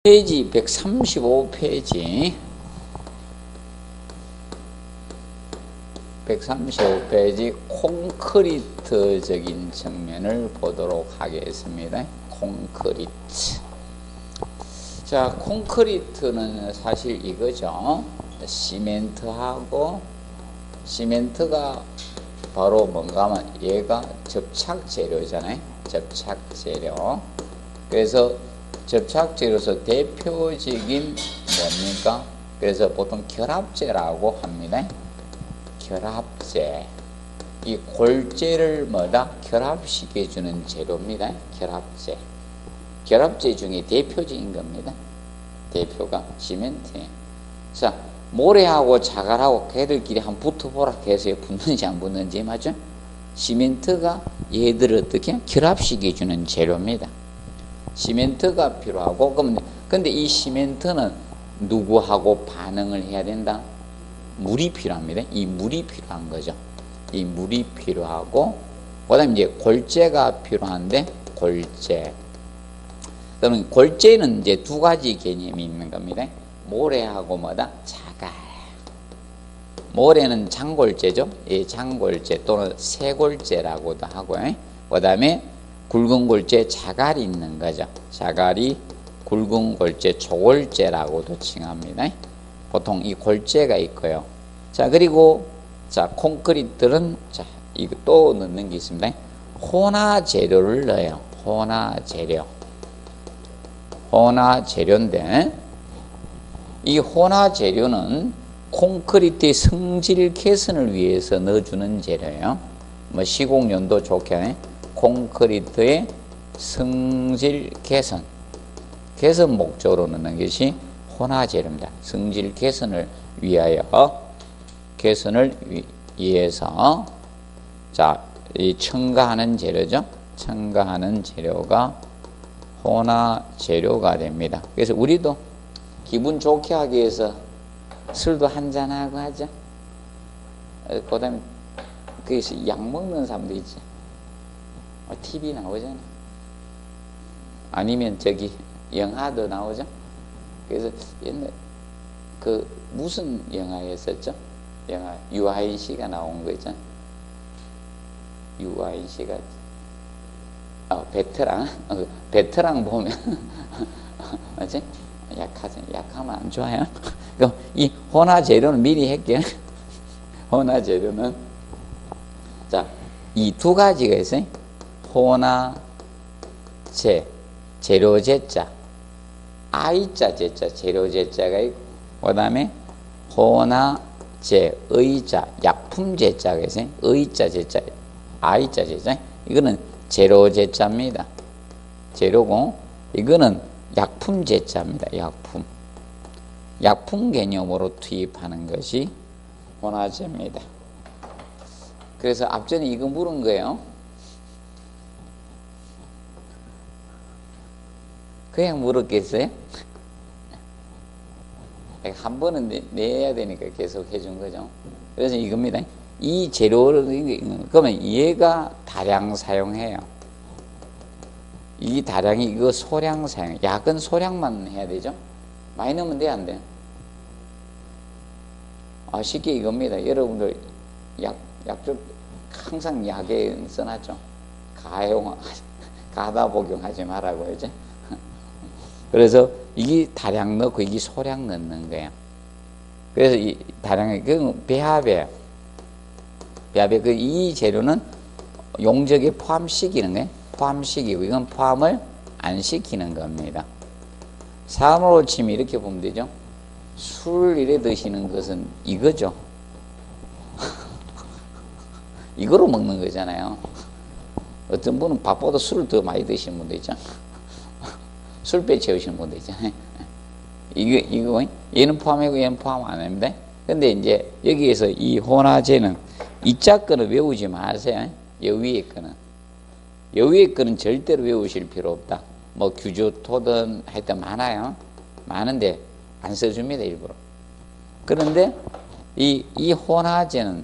페이지 135페이지 135페이지 콘크리트적인 측면을 보도록 하겠습니다. 콘크리트. 자, 콘크리트는 사실 이거죠. 시멘트하고 시멘트가 바로 뭔가 하면 얘가 접착 재료잖아요. 접착 재료. 그래서 접착 재료에서 대표적인 뭡니까? 그래서 보통 결합제라고 합니다. 결합제. 이 골재를 뭐다? 결합시켜주는 재료입니다. 결합제. 결합제 중에 대표적인 겁니다. 대표가 시멘트예요. 자, 모래하고 자갈하고 걔들끼리 한번 붙어보라 해서 붙는지 안 붙는지 맞죠? 시멘트가 얘들을 어떻게 결합시켜주는 재료입니다. 시멘트가 필요하고, 근데 이 시멘트는 누구하고 반응을 해야 된다? 물이 필요합니다. 이 물이 필요한 거죠. 이 물이 필요하고, 그 다음에 이제 골재가 필요한데, 골재. 그러면 골재는 이제 두 가지 개념이 있는 겁니다. 모래하고 뭐다? 자갈. 모래는 장골재죠. 예, 장골재 또는 쇠골재라고도 하고요. 그 다음에 굵은 골재 자갈이 있는 거죠. 자갈이 굵은 골재 초골재라고도 칭합니다. 보통 이 골재가 있고요. 자, 그리고 자, 콘크리트는 자, 이거 또 넣는 게 있습니다. 혼화 재료를 넣어요. 혼화 재료. 혼화 재료인데 이 혼화 재료는 콘크리트의 성질 개선을 위해서 넣어주는 재료예요. 뭐 시공연도 좋게 콘크리트의 성질 개선 목적으로 넣는 것이 혼화 재료입니다. 성질 개선을 위해서 자, 이 첨가하는 재료죠. 첨가하는 재료가 혼화 재료가 됩니다. 그래서 우리도 기분 좋게 하기 위해서 술도 한잔하고 하죠. 그 다음에 거기서 약 먹는 사람도 있지. TV 나오잖아. 아니면 저기 영화도 나오죠. 그래서 옛날 그 무슨 영화였었죠? 영화 유아인 씨가 나온 거 있잖아. 유아인 씨가 베테랑 보면 맞지? 약하면 안 좋아요. 그럼 이 혼화 재료는 미리 할게요. 혼화 재료는 자, 이 두 가지가 있어요. 혼화제, 재료제자, 아이자 제자, 재료제자가 있고, 그 다음에 혼화제, 의자, 약품제자가 있어요. 의자 제자, 아이자 제자. 이거는 재료제자입니다. 재료고, 이거는 약품제자입니다. 약품. 약품 개념으로 투입하는 것이 혼화제입니다. 그래서 앞전에 이거 물은 거예요. 그냥 물었겠어요? 한 번은 내야 되니까 계속 해준 거죠. 그래서 이겁니다. 이 재료를, 그러면 얘가 다량 사용해요. 이 다량이 이거 소량 사용, 약은 소량만 해야 되죠? 많이 넣으면 돼요, 안 돼요? 쉽게 이겁니다. 여러분들 약주 항상 약에 써놨죠? 가다 복용하지 말라고 이제. 그래서 이게 다량 넣고 이게 소량 넣는 거예요. 그래서 이 다량이 그 배합에 그 이 재료는 용적에 포함시키는 거예요. 포함시키고 이건 포함을 안 시키는 겁니다. 산으로 치면 이렇게 보면 되죠. 술 이래 드시는 것은 이거죠. 이거로 먹는 거잖아요. 어떤 분은 밥보다 술을 더 많이 드시는 분도 있죠. 술배 채우시는 분도 있잖아요. 이거 얘는 포함이고 얘는 포함 안 합니다. 근데 이제 여기에서 이 혼화제는 이자 거는 외우지 마세요. 여 위에 거는. 여 위에 거는 절대로 외우실 필요 없다. 뭐 규조토든 하여튼 많아요. 많은데 안 써줍니다, 일부러. 그런데 이 혼화제는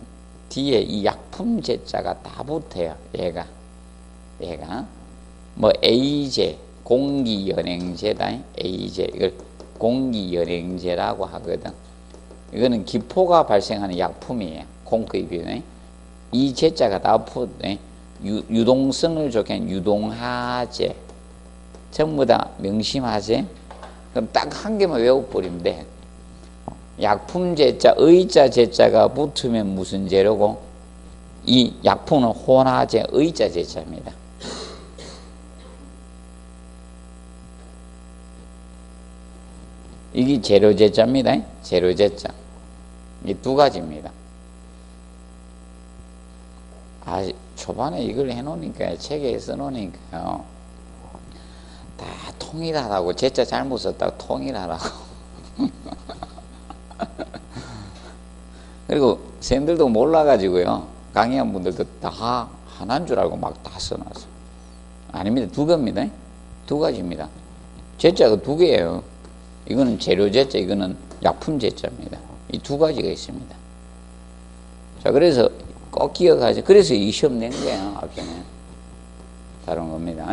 뒤에 이 약품제자가 다 붙어요. 얘가 뭐 A제, 공기연행제다. A제. 이걸 공기연행제라고 하거든. 이거는 기포가 발생하는 약품이에요. 콘크리트는. 이 제자가 다 유동성을 좋게 하는 유동하제. 전부 다 명심하제. 그럼 딱 한 개만 외워버리면 돼. 약품 제자, 의자 제자가 붙으면 무슨 제로고? 이 약품은 혼화제, 의자 제자입니다. 이게 재료제자입니다. 재료제자. 이 두 가지입니다. 초반에 이걸 해놓으니까, 책에 써놓으니까요. 다 통일하라고, 제자 잘못 썼다고 통일하라고. 그리고 선생님들도 몰라가지고요. 강의한 분들도 다 하나인 줄 알고 막 다 써놨어. 아닙니다. 두 개입니다. 두 가지입니다. 제자가 두 개예요. 이거는 재료제자, 이거는 약품제자입니다. 이 두 가지가 있습니다. 자, 그래서 꼭 기억하세요. 그래서 이 시험 낸 거예요, 앞전에. 다른 겁니다.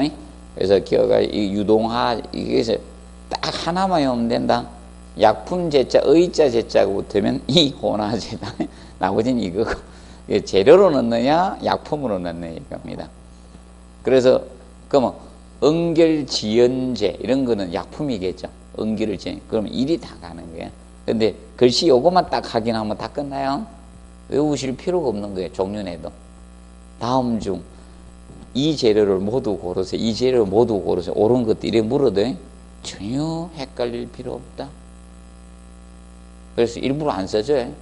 그래서 기억하세요. 이 유동화, 이게서 딱 하나만 외우면 된다. 약품제자, 의자 제자가 붙으면 이 혼화제다. 나머지는 이거. 재료로 넣느냐, 약품으로 넣느냐, 이겁니다. 그래서, 그러면, 응결지연제, 이런 거는 약품이겠죠. 응결을 지연. 그러면 일이 다 가는 거예요. 근데 글씨 요것만 딱 확인하면 다 끝나요. 외우실 필요가 없는 거예요. 종류내도. 다음 중 이 재료를 모두 고르세요. 이 재료를 모두 고르세요. 옳은 것도 이래 물어도 전혀 헷갈릴 필요 없다. 그래서 일부러 안 써줘요.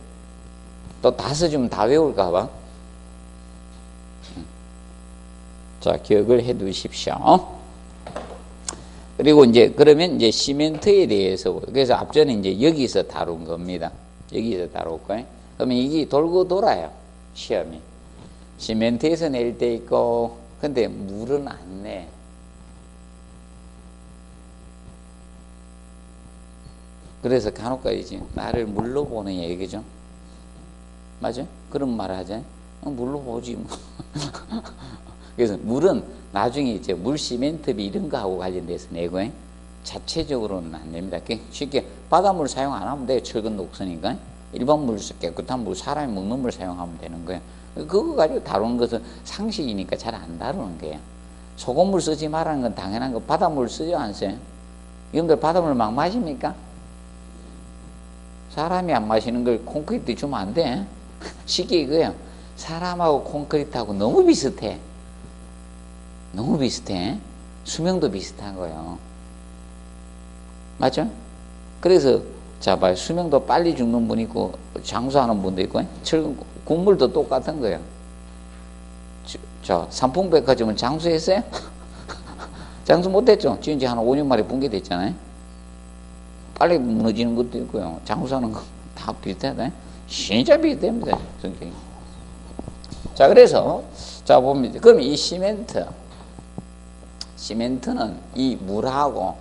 또 다 써주면 다 외울까 봐. 자, 기억을 해 두십시오. 그리고 이제 그러면 이제 시멘트에 대해서, 그래서 앞전에 이제 여기서 다룬 겁니다. 여기서 다뤘고, 그러면 이게 돌고 돌아요. 시험이. 시멘트에서 낼 때 있고, 근데 물은 안 내. 그래서 간혹가지 나를 물로 보는 얘기죠. 맞아? 그런 말 하잖아요. 물로 보지 뭐. 그래서 물은 나중에 이제 물 시멘트비 이런 거하고 관련돼서 내고, 자체적으로는 안 됩니다. 쉽게 바닷물 사용 안 하면 돼요. 철근 녹서니까. 일반 물, 깨끗한 물, 사람이 먹는 물 사용하면 되는 거예요. 그거 가지고 다루는 것은 상식이니까 잘 안 다루는 거예요. 소금물 쓰지 말라는 건 당연한 거. 바닷물 쓰죠, 안 써요? 여러분들 바닷물 막 마십니까? 사람이 안 마시는 걸 콘크리트 주면 안 돼. 쉽게 이거예요. 사람하고 콘크리트하고 너무 비슷해. 너무 비슷해. 수명도 비슷한 거예요. 맞죠? 그래서 자, 봐요. 수명도 빨리 죽는 분 있고 장수하는 분도 있고 국물도 똑같은 거예요. 저 삼풍백화점은 장수했어요? 장수 못했죠? 지금 이제 한 5년 만에 붕괴됐잖아요. 빨리 무너지는 것도 있고요. 장수하는 거 다 비슷하다. 진짜 비슷합니다. 성격이. 자, 그래서 자 보면 그럼 이 시멘트는 이 물하고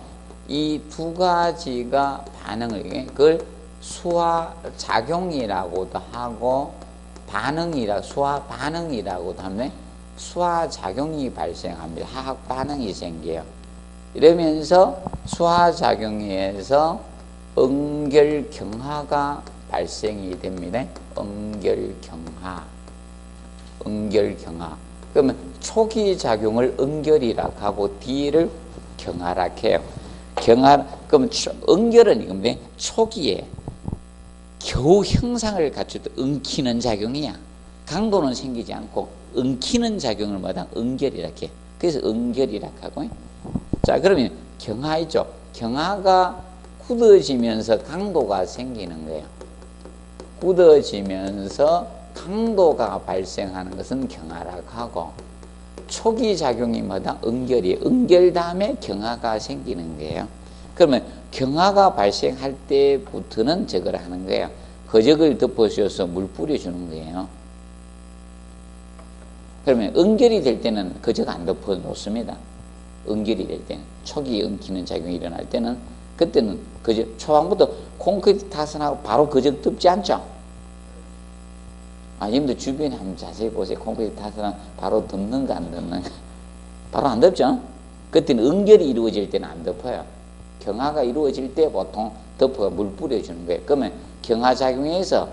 이 두 가지가 반응을, 그걸 수화작용이라고도 하고 수화반응이라고도 하면 수화작용이 발생합니다. 화학 반응이 생겨요. 이러면서 수화작용에서 응결경화가 발생이 됩니다. 응결경화. 그러면 초기 작용을 응결이라고 하고 뒤를 경화라고 해요. 그럼 응결은 이겁니다. 초기에 겨우 형상을 갖출 때 엉키는 작용이야. 강도는 생기지 않고 엉키는 작용을 마다 응결이라고 해요. 그래서 응결이라고 하고. 자, 그러면 경화이죠. 경화가 굳어지면서 강도가 생기는 거예요. 굳어지면서 강도가 발생하는 것은 경화라고 하고, 초기 작용이마다 응결 다음에 경화가 생기는 거예요. 그러면 경화가 발생할 때부터는 저걸 하는 거예요. 거적을 덮어씌워서 물 뿌려주는 거예요. 그러면 응결이 될 때는 거적 안 덮어 놓습니다. 응결이 될 때는, 초기 엉키는 작용이 일어날 때는, 그때는 거적, 초반부터 콘크리트 타선하고 바로 거적 덮지 않죠? 여러분들 주변에 한번 자세히 보세요. 콘크리트 타선하고 바로 덮는가 안 덮는가? 바로 안 덮죠? 그때는 응결이 이루어질 때는 안 덮어요. 경화가 이루어질 때 보통 덮어가 물 뿌려주는 거예요. 그러면 경화작용에서,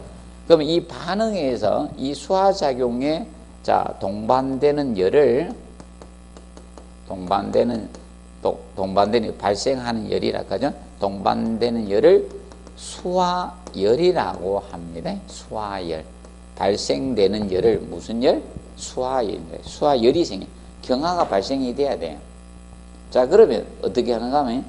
그러면 이 반응에서 이 수화작용에 자, 동반되는 열을, 동반되는 발생하는 열이라고 하죠. 동반되는 열을 수화열이라고 합니다. 수화열. 발생되는 열을 무슨 열? 수화열. 수화열이 생겨. 경화가 발생이 돼야 돼요. 자, 그러면 어떻게 하는가 하면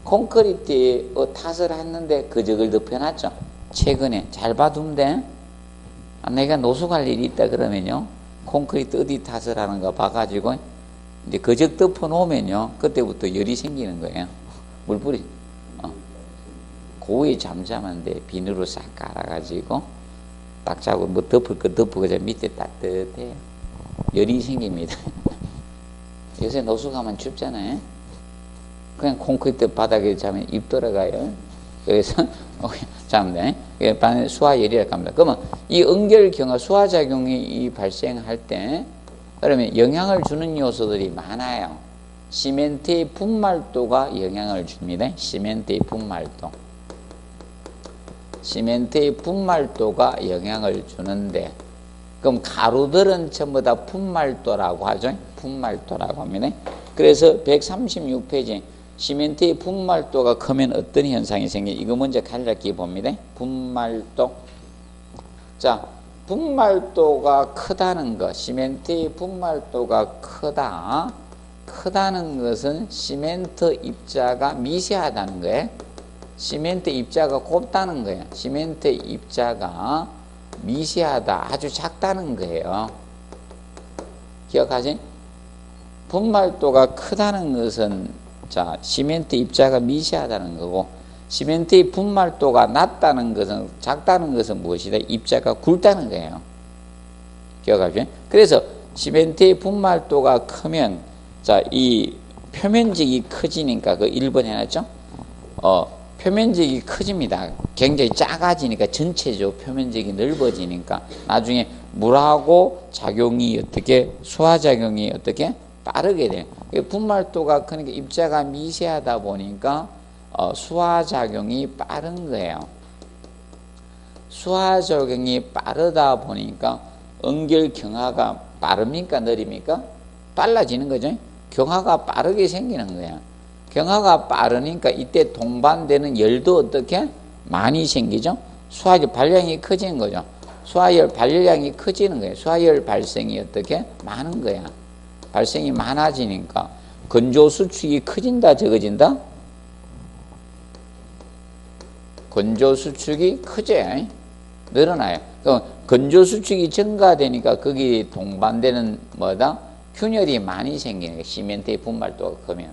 콘크리트에 탓을 했는데 그적을 덮여놨죠. 최근에 잘 봐두면 돼. 내가 노수 갈 일이 있다 그러면요, 콘크리트 어디 탓을 하는가 봐가지고 이제 그적 덮어 놓으면요, 그때부터 열이 생기는 거예요. 물뿌리. 고에 잠잠한데 비누로 싹 깔아가지고 딱 자고 뭐 덮을 거 덮고 저 밑에 따뜻해요. 열이 생깁니다. 요새 노수 가면 춥잖아요. 그냥 콘크리트 바닥에 자면 입 돌아가요. 그래서 자면 돼. 수화열이라고 합니다. 그러면 이 응결경화 수화작용이 이 발생할 때 그러면 영향을 주는 요소들이 많아요. 시멘트의 분말도가 영향을 줍니다. 시멘트의 분말도. 시멘트의 분말도가 영향을 주는데, 그럼 가루들은 전부 다 분말도라고 하죠. 분말도라고 합니다. 그래서 136페이지 시멘트의 분말도가 크면 어떤 현상이 생겨? 이거 먼저 간략히 봅니다. 분말도. 자, 분말도가 크다는 것, 시멘트의 분말도가 크다는 것은 시멘트 입자가 미세하다는 거예요. 시멘트 입자가 곱다는 거예요. 시멘트 입자가 미세하다, 아주 작다는 거예요. 기억하지? 분말도가 크다는 것은 자, 시멘트 입자가 미세하다는 거고, 시멘트의 분말도가 낮다는 것은, 작다는 것은 무엇이다? 입자가 굵다는 거예요. 기억하죠? 그래서 시멘트의 분말도가 크면 자, 이 표면적이 커지니까 그 1번 해놨죠? 표면적이 커집니다. 굉장히 작아지니까 전체적으로 표면적이 넓어지니까 나중에 물하고 작용이 어떻게, 수화작용이 어떻게 빠르게 돼요. 분말도가 크니까 입자가 미세하다 보니까 수화작용이 빠른 거예요. 수화작용이 빠르다 보니까 응결 경화가 빠릅니까? 느립니까? 빨라지는 거죠. 경화가 빠르게 생기는 거예요. 경화가 빠르니까 이때 동반되는 열도 어떻게? 많이 생기죠. 수화열 발량이 커지는 거죠. 수화열 발량이 커지는 거예요. 수화열 발생이 어떻게? 많은 거야. 발생이 많아지니까 건조 수축이 커진다, 적어진다? 건조 수축이 커져요. 늘어나요. 그럼 건조 수축이 증가되니까 거기 동반되는 뭐다? 균열이 많이 생기는 거예요. 시멘트의 분말도가 크면.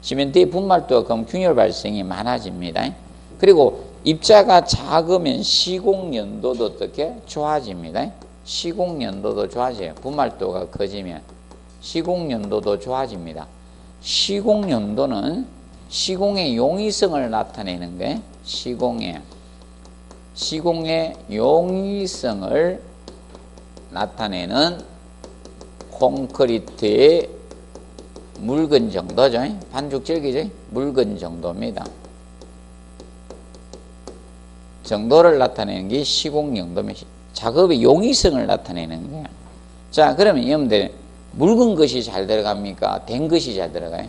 시멘트의 분말도가 크면 균열 발생이 많아집니다. 그리고 입자가 작으면 시공연도도 어떻게? 좋아집니다. 시공연도도 좋아져요. 분말도가 커지면 시공연도도 좋아집니다. 시공연도는 시공의 용이성을 나타내는 거예요. 시공의 용이성을 나타내는 콘크리트의 묽은 정도죠. 반죽 질기죠. 묽은 정도입니다. 정도를 나타내는 게 시공연도입니다. 작업의 용이성을 나타내는 거예요. 자, 그러면 여러분들 묽은 것이 잘 들어갑니까? 된 것이 잘 들어가요?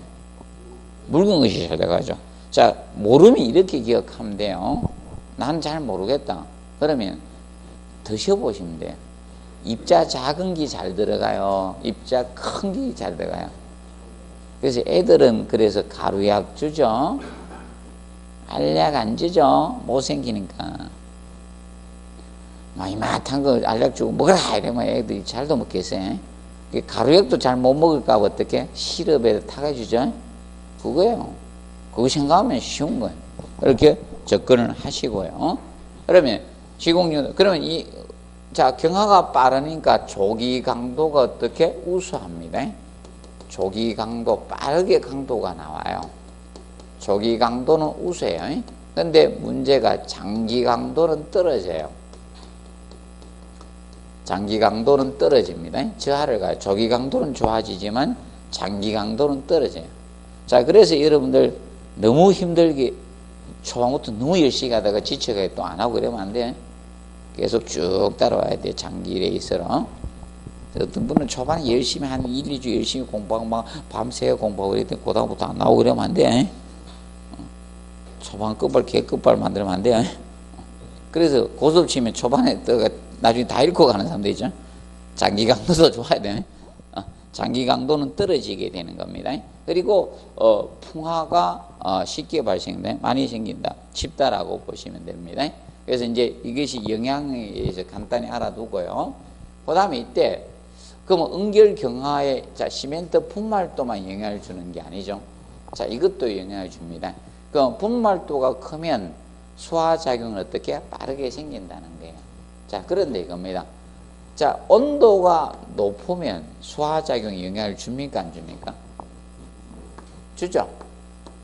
묽은 것이 잘 들어가죠. 자, 모르면 이렇게 기억하면 돼요. 난 잘 모르겠다. 그러면 드셔보시면 돼요. 입자 작은 게 잘 들어가요? 입자 큰 게 잘 들어가요? 그래서 애들은 그래서 가루약 주죠. 알약 안 주죠. 못생기니까. 이마트한 거 알약 주고 먹어라 이러면 애들이 잘도 먹겠어요. 가루약도 잘 못 먹을까 봐 어떻게 시럽에 타가주죠. 그거예요. 그거 생각하면 쉬운 거예요. 이렇게 접근을 하시고요. 그러면 시공연, 그러면 자, 경화가 빠르니까 조기 강도가 어떻게 우수합니다. 조기 강도, 빠르게 강도가 나와요. 조기 강도는 우수해요. 근데 문제가 장기 강도는 떨어져요. 장기 강도는 떨어집니다. 저하를 가요. 조기 강도는 좋아지지만 장기 강도는 떨어져요. 자, 그래서 여러분들 너무 힘들게 초반부터 너무 열심히 가다가 지쳐가 또 안 하고 그러면 안 돼. 계속 쭉 따라와야 돼. 장기 레이스로. 어떤 분은 초반에 열심히 한 1, 2주 열심히 공부하고 막 밤새 공부하고 그랬더니 그다음부터 안 나오고 그러면 안 돼. 초반 끝발 개끝발 만들면 안 돼. 그래서 고수업 치면 초반에 나중에 다 잃고 가는 사람들 있죠. 장기 강도도 좋아야 돼. 장기 강도는 떨어지게 되는 겁니다. 그리고 풍화가 쉽게 발생돼 많이 생긴다, 쉽다라고 보시면 됩니다. 그래서 이제 이것이 영향에 의해서 간단히 알아두고요. 그 다음에 이때 그러면 응결경화에 자 시멘트 분말도만 영향을 주는 게 아니죠. 자, 이것도 영향을 줍니다. 그럼 분말도가 크면 수화작용은 어떻게 빠르게 생긴다는 거예요. 자, 그런데 이겁니다. 자, 온도가 높으면 수화작용에 영향을 줍니까 안 줍니까? 주죠.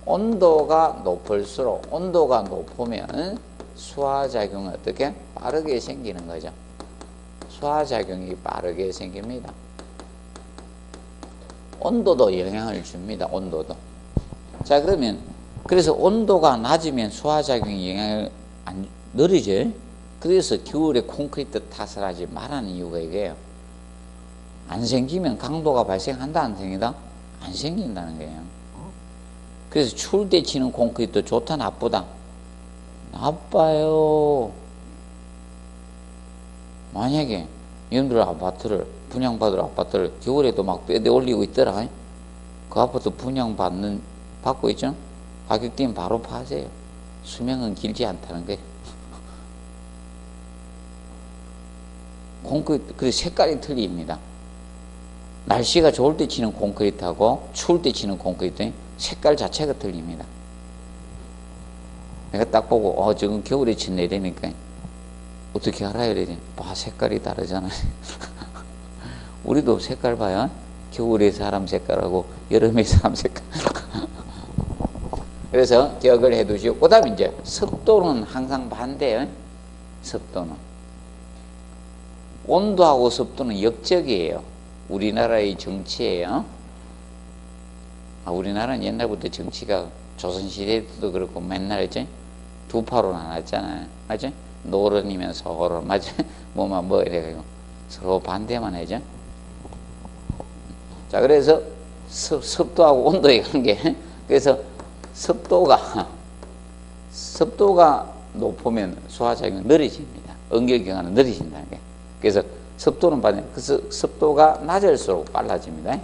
온도가 높을수록 온도가 높으면 수화작용은 어떻게 빠르게 생기는 거죠. 수화작용이 빠르게 생깁니다. 온도도 영향을 줍니다. 온도도. 자, 그러면 그래서 온도가 낮으면 수화작용이 영향을 안 느리죠. 그래서 겨울에 콘크리트 탓을 하지 말라는 이유가 이게요. 안 생기면 강도가 발생한다 안 생긴다? 안 생긴다는 거예요. 그래서 추울 때 치는 콘크리트 좋다 나쁘다? 나빠요. 만약에 여러분들 아파트를 분양받을 아파트를 겨울에도 막 빼대 올리고 있더라. 그 아파트 받고 있죠? 가격 뛰면 바로 파세요. 수명은 길지 않다는 거예요. 콘크리트, 그래서 색깔이 틀립니다. 날씨가 좋을 때 치는 콘크리트하고 추울 때 치는 콘크리트 색깔 자체가 틀립니다. 내가 딱 보고 지금 겨울에 친내 이러니까 어떻게 알아야 이러지? 봐, 색깔이 다르잖아요. 우리도 색깔 봐요. 겨울에 사람 색깔하고 여름에 사람 색깔. 그래서 기억을 해 두시고, 그 다음에 이제 습도는 항상 반대예요. 습도는. 온도하고 습도는 역적이에요. 우리나라의 정치예요. 우리나라는 옛날부터 정치가 조선시대에도 그렇고 맨날 이제 두 파로 나눴잖아요. 맞죠? 노론이면 서론, 맞죠? 뭐 이래가지고 서로 반대만 하죠. 자, 그래서 습도하고 온도의 관계. 그래서 습도가 높으면 수화작용이 느려집니다. 응결경화는 느려진다는 게. 그래서 습도는 반대. 그래서 습도가 낮을수록 빨라집니다.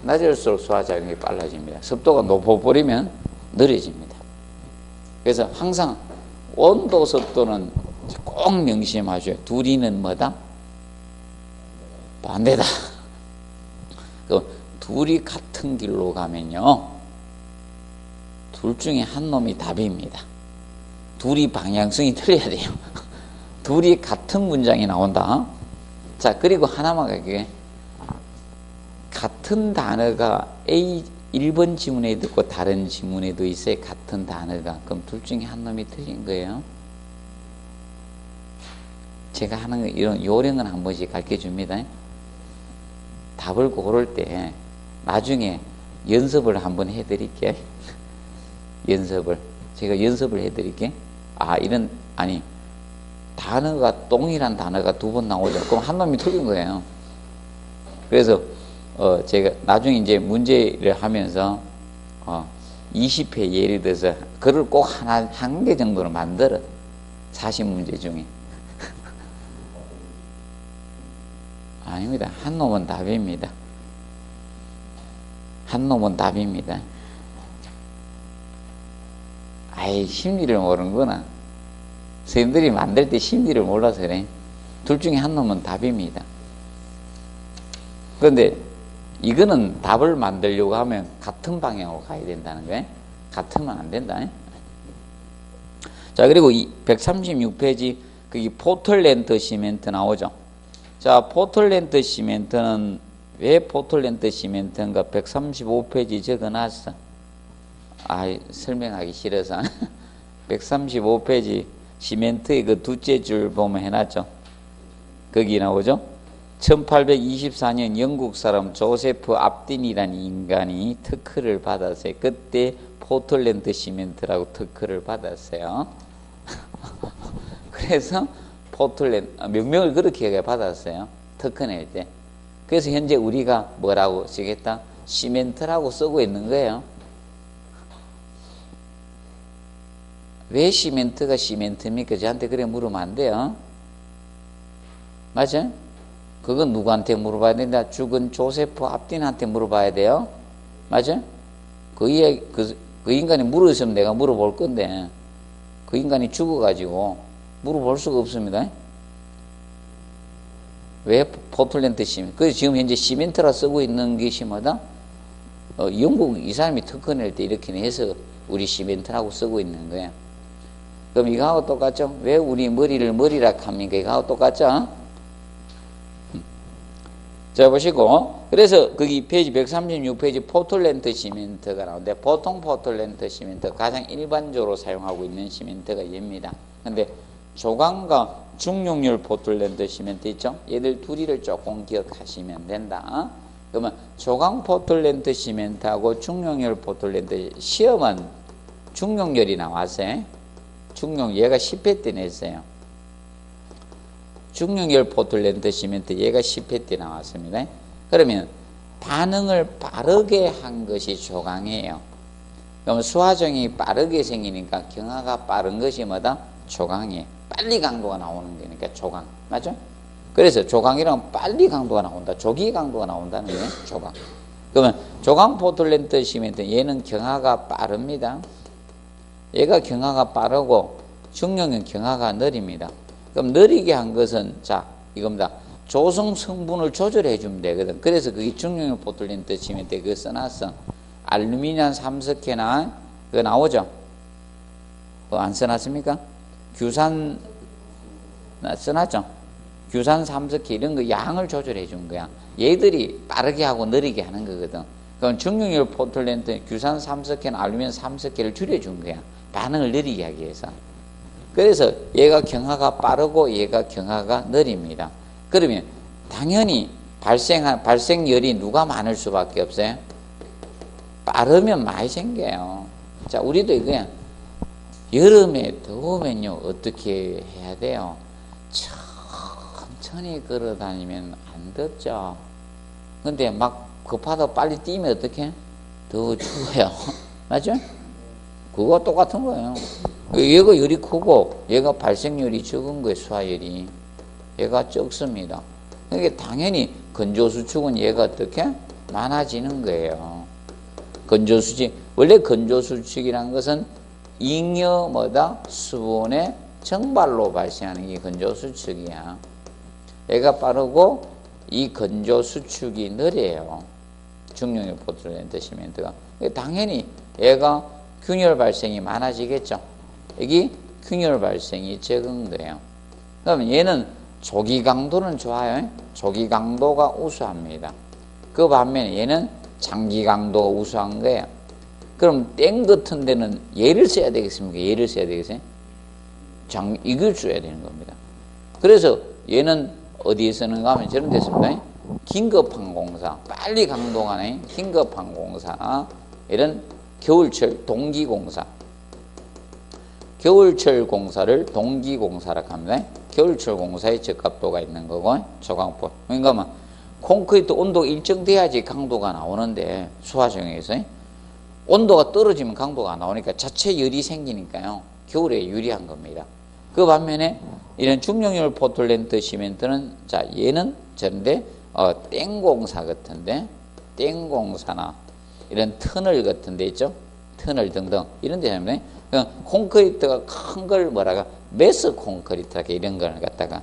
낮을수록 수화작용이 빨라집니다. 습도가 높아버리면 느려집니다. 그래서 항상 온도, 습도는 꼭 명심하셔요. 둘이는 뭐다? 반대다. 둘이 같은 길로 가면요, 둘 중에 한 놈이 답입니다. 둘이 방향성이 틀려야 돼요. 둘이 같은 문장이 나온다. 자, 그리고 하나만 갈게요. 같은 단어가 1번 지문에도 있고 다른 지문에도 있어요. 같은 단어가. 그럼 둘 중에 한 놈이 틀린 거예요. 제가 하는 이런 요령은 한 번씩 가르쳐 줍니다. 답을 고를 때 나중에 연습을 한번 해드릴게요. 제가 연습을 해드릴게요. 단어가 똥이란 단어가 두 번 나오죠. 그럼 한 놈이 틀린 거예요. 그래서 제가 나중에 이제 문제를 하면서 20회 예를 들어서 글을 꼭 한 개 정도는 만들어. 40문제 중에. 아닙니다. 한 놈은 답입니다. 한 놈은 답입니다. 심리를 모르는구나. 선생님들이 만들 때 심리를 몰라서 그래. 둘 중에 한 놈은 답입니다. 그런데 이거는 답을 만들려고 하면 같은 방향으로 가야 된다는 거예요. 같으면 안 된다. 자, 그리고 136페이지 거기 포틀랜드 시멘트 나오죠. 자, 포틀랜드 시멘트는 왜 포틀랜드 시멘트인가 135페이지 적어놨어. 설명하기 싫어서. 135페이지 시멘트의 그 두째 줄 보면 해놨죠. 거기 나오죠. 1824년 영국 사람 조세프 압딘이라는 인간이 특허를 받았어요. 그때 포틀랜드 시멘트라고 특허를 받았어요. 그래서 포틀랜드 명명을 그렇게 받았어요. 특허 낼 때. 그래서 현재 우리가 뭐라고 쓰겠다? 시멘트라고 쓰고 있는 거예요. 왜 시멘트가 시멘트입니까? 저한테 그래 물으면 안 돼요. 맞아요? 그건 누구한테 물어봐야 된다? 죽은 조세프 압딘한테 물어봐야 돼요. 맞아요? 그 인간이 물었으면 내가 물어볼 건데 그 인간이 죽어가지고 물어볼 수가 없습니다. 왜 포틀랜드 시멘트? 그래서 지금 현재 시멘트라 쓰고 있는 것이 뭐다? 영국 이 사람이 특허 낼 때 이렇게 해서 우리 시멘트라고 쓰고 있는 거예요. 그럼 이거하고 똑같죠? 왜 우리 머리를 머리라 합니까? 이거하고 똑같죠? 자, 보시고. 그래서 거기 페이지 136페이지 포틀랜드 시멘트가 나오는데 보통 포틀랜드 시멘트 가장 일반적으로 사용하고 있는 시멘트가 얘입니다. 근데 조강과 중용률 포틀랜드 시멘트 있죠? 얘들 둘이를 조금 기억하시면 된다. 그러면 조강 포틀랜드 시멘트하고 중용률 포틀랜드 시험은 중용률이 나왔어요. 얘가 10회 때 냈어요. 중용열 포틀랜드 시멘트 얘가 10회 때 나왔습니다. 그러면 반응을 빠르게 한 것이 조강이에요. 그러면 수화정이 빠르게 생기니까 경화가 빠른 것이 뭐다? 조강이에요. 빨리 강도가 나오는 거니까 조강. 맞죠? 그래서 조강이랑 빨리 강도가 나온다. 조기 강도가 나온다는 거예요. 조강. 그러면 조강 포틀랜드 시멘트 얘는 경화가 빠릅니다. 얘가 경화가 빠르고 중용은 경화가 느립니다. 그럼 느리게 한 것은 자 이겁니다. 조성 성분을 조절해 주면 되거든. 그래서 그게 중용률 포틀랜드 시멘트 그거 써놨어. 알루미늄 3석회나 그거 나오죠? 그거 안 써놨습니까? 규산 써놨죠? 규산 3석회 이런 거 양을 조절해 준 거야. 얘들이 빠르게 하고 느리게 하는 거거든. 그럼 중용률 포틀랜드 규산 3석회나 알루미늄 3석회를 줄여준 거야. 반응을 느리게 하기 위해서. 그래서 얘가 경화가 빠르고 얘가 경화가 느립니다. 그러면 당연히 발생열이 누가 많을 수밖에 없어요? 빠르면 많이 생겨요. 자, 우리도 이거야. 여름에 더우면요, 어떻게 해야 돼요? 천천히 걸어 다니면 안 덥죠. 근데 막 급하다 빨리 뛰면 어떻게? 더 추워요. 맞죠? 그거 똑같은 거예요. 얘가 열이 크고 얘가 발생열이 적은 거예요. 수화열이 얘가 적습니다. 그러니까 당연히 건조수축은 얘가 어떻게 많아지는 거예요. 건조수축 원래 건조수축이라는 것은 잉여 뭐다 수분의 정발로 발생하는 게 건조수축이야. 얘가 빠르고 이 건조수축이 느려요. 중용열 포틀랜드 시멘트가. 당연히 얘가 균열 발생이 많아지겠죠. 여기 균열 발생이 적은 거예요. 그럼 얘는 조기 강도는 좋아요. 조기 강도가 우수합니다. 그 반면에 얘는 장기 강도가 우수한 거예요. 그럼 땡 같은 데는 얘를 써야 되겠습니까? 얘를 써야 되겠어요? 이걸 써야 되는 겁니다. 그래서 얘는 어디에 쓰는가 하면 저런 데 씁니다. 긴급한 공사, 빨리 강도가 나는 긴급한 공사, 이런 겨울철 동기공사. 겨울철 공사를 동기공사라고 합니다. 겨울철 공사에 적합도가 있는 거고, 조강포. 그러니까 뭐 콘크리트 온도가 일정돼야지 강도가 나오는데, 수화정에서 온도가 떨어지면 강도가 나오니까 자체 열이 생기니까요. 겨울에 유리한 겁니다. 그 반면에 이런 중용열 포틀랜드 시멘트는 자 얘는 저런데 땡공사 같은데 땡공사나 이런 터널 같은 데 있죠. 터널 등등 이런 데 하면 콘크리트가 큰 걸 뭐라가 메스 콘크리트 이런 걸 갖다가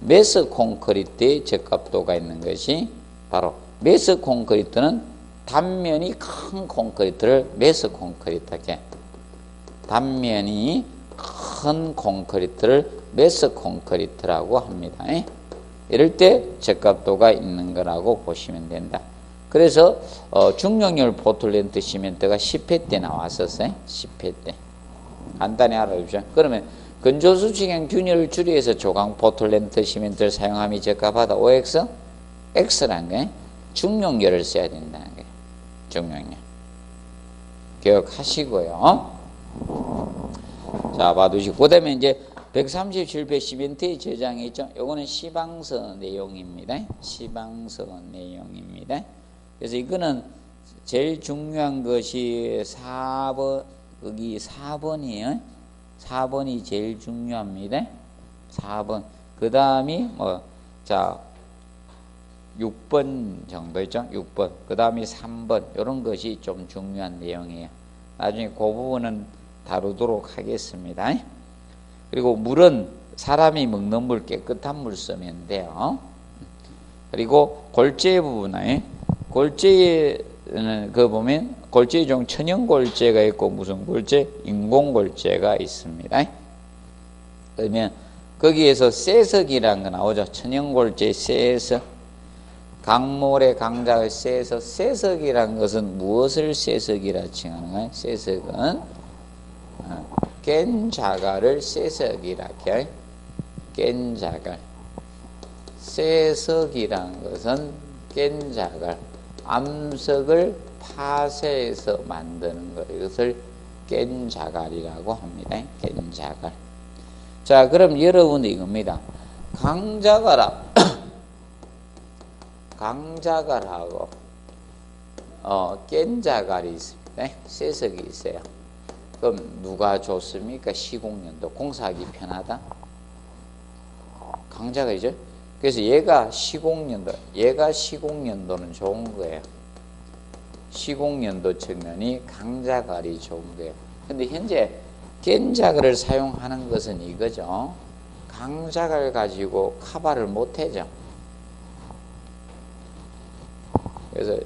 메스 콘크리트의 적합도가 있는 것이 바로 메스 콘크리트는 단면이 큰 콘크리트를 메스 콘크리트 단면이 큰 콘크리트를 메스 콘크리트라고 합니다. 이럴 때 적합도가 있는 거라고 보시면 된다. 그래서 중용열 포틀랜드 시멘트가 10회 때 나왔었어요. 10회 때. 간단히 알아두십시오. 그러면 근조수직형 균열을 줄여서 조강, 포틀랜드, 시멘트를 사용함이 적합하다. OX? X라는 게 중용열을 써야 된다는 거예요. 중용열. 기억하시고요. 자, 봐두시고. 그 다음에 이제 137배 시멘트의 저장이 있죠. 요거는 시방서 내용입니다. 시방서 내용입니다. 그래서 이거는 제일 중요한 것이 4번, 여기 4번이에요. 4번이 제일 중요합니다. 4번. 그 다음이 자, 6번 정도 있죠. 6번. 그 다음이 3번. 이런 것이 좀 중요한 내용이에요. 나중에 그 부분은 다루도록 하겠습니다. 그리고 물은 사람이 먹는 물, 깨끗한 물 쓰면 돼요. 그리고 골재 부분에, 골재는 보면 골재 중 천연 골재가 있고 무슨 골재? 인공 골재가 있습니다. 그러면 거기에서 세석이라는 거 나오죠. 천연 골재 세석. 강모래 강작을 세석. 세석이라는 것은 무엇을 세석이라 칭하는가요? 세석은 깬 자갈을 세석이라 해요. 깬 자갈. 세석이라는 것은 깬 자갈, 암석을 파쇄해서 만드는 것, 이것을 깬 자갈이라고 합니다. 깬 자갈. 자, 그럼 여러분들 이겁니다. 강자갈하고 깬 자갈이 있습니다. 세석이 있어요. 그럼 누가 좋습니까? 시공연도. 공사하기 편하다? 강자갈이죠. 그래서 얘가 시공연도는 좋은 거예요. 시공연도 측면이 강자갈이 좋은 거예요. 근데 현재 깬 자갈을 사용하는 것은 이거죠. 강자갈 가지고 카바를 못 해죠. 그래서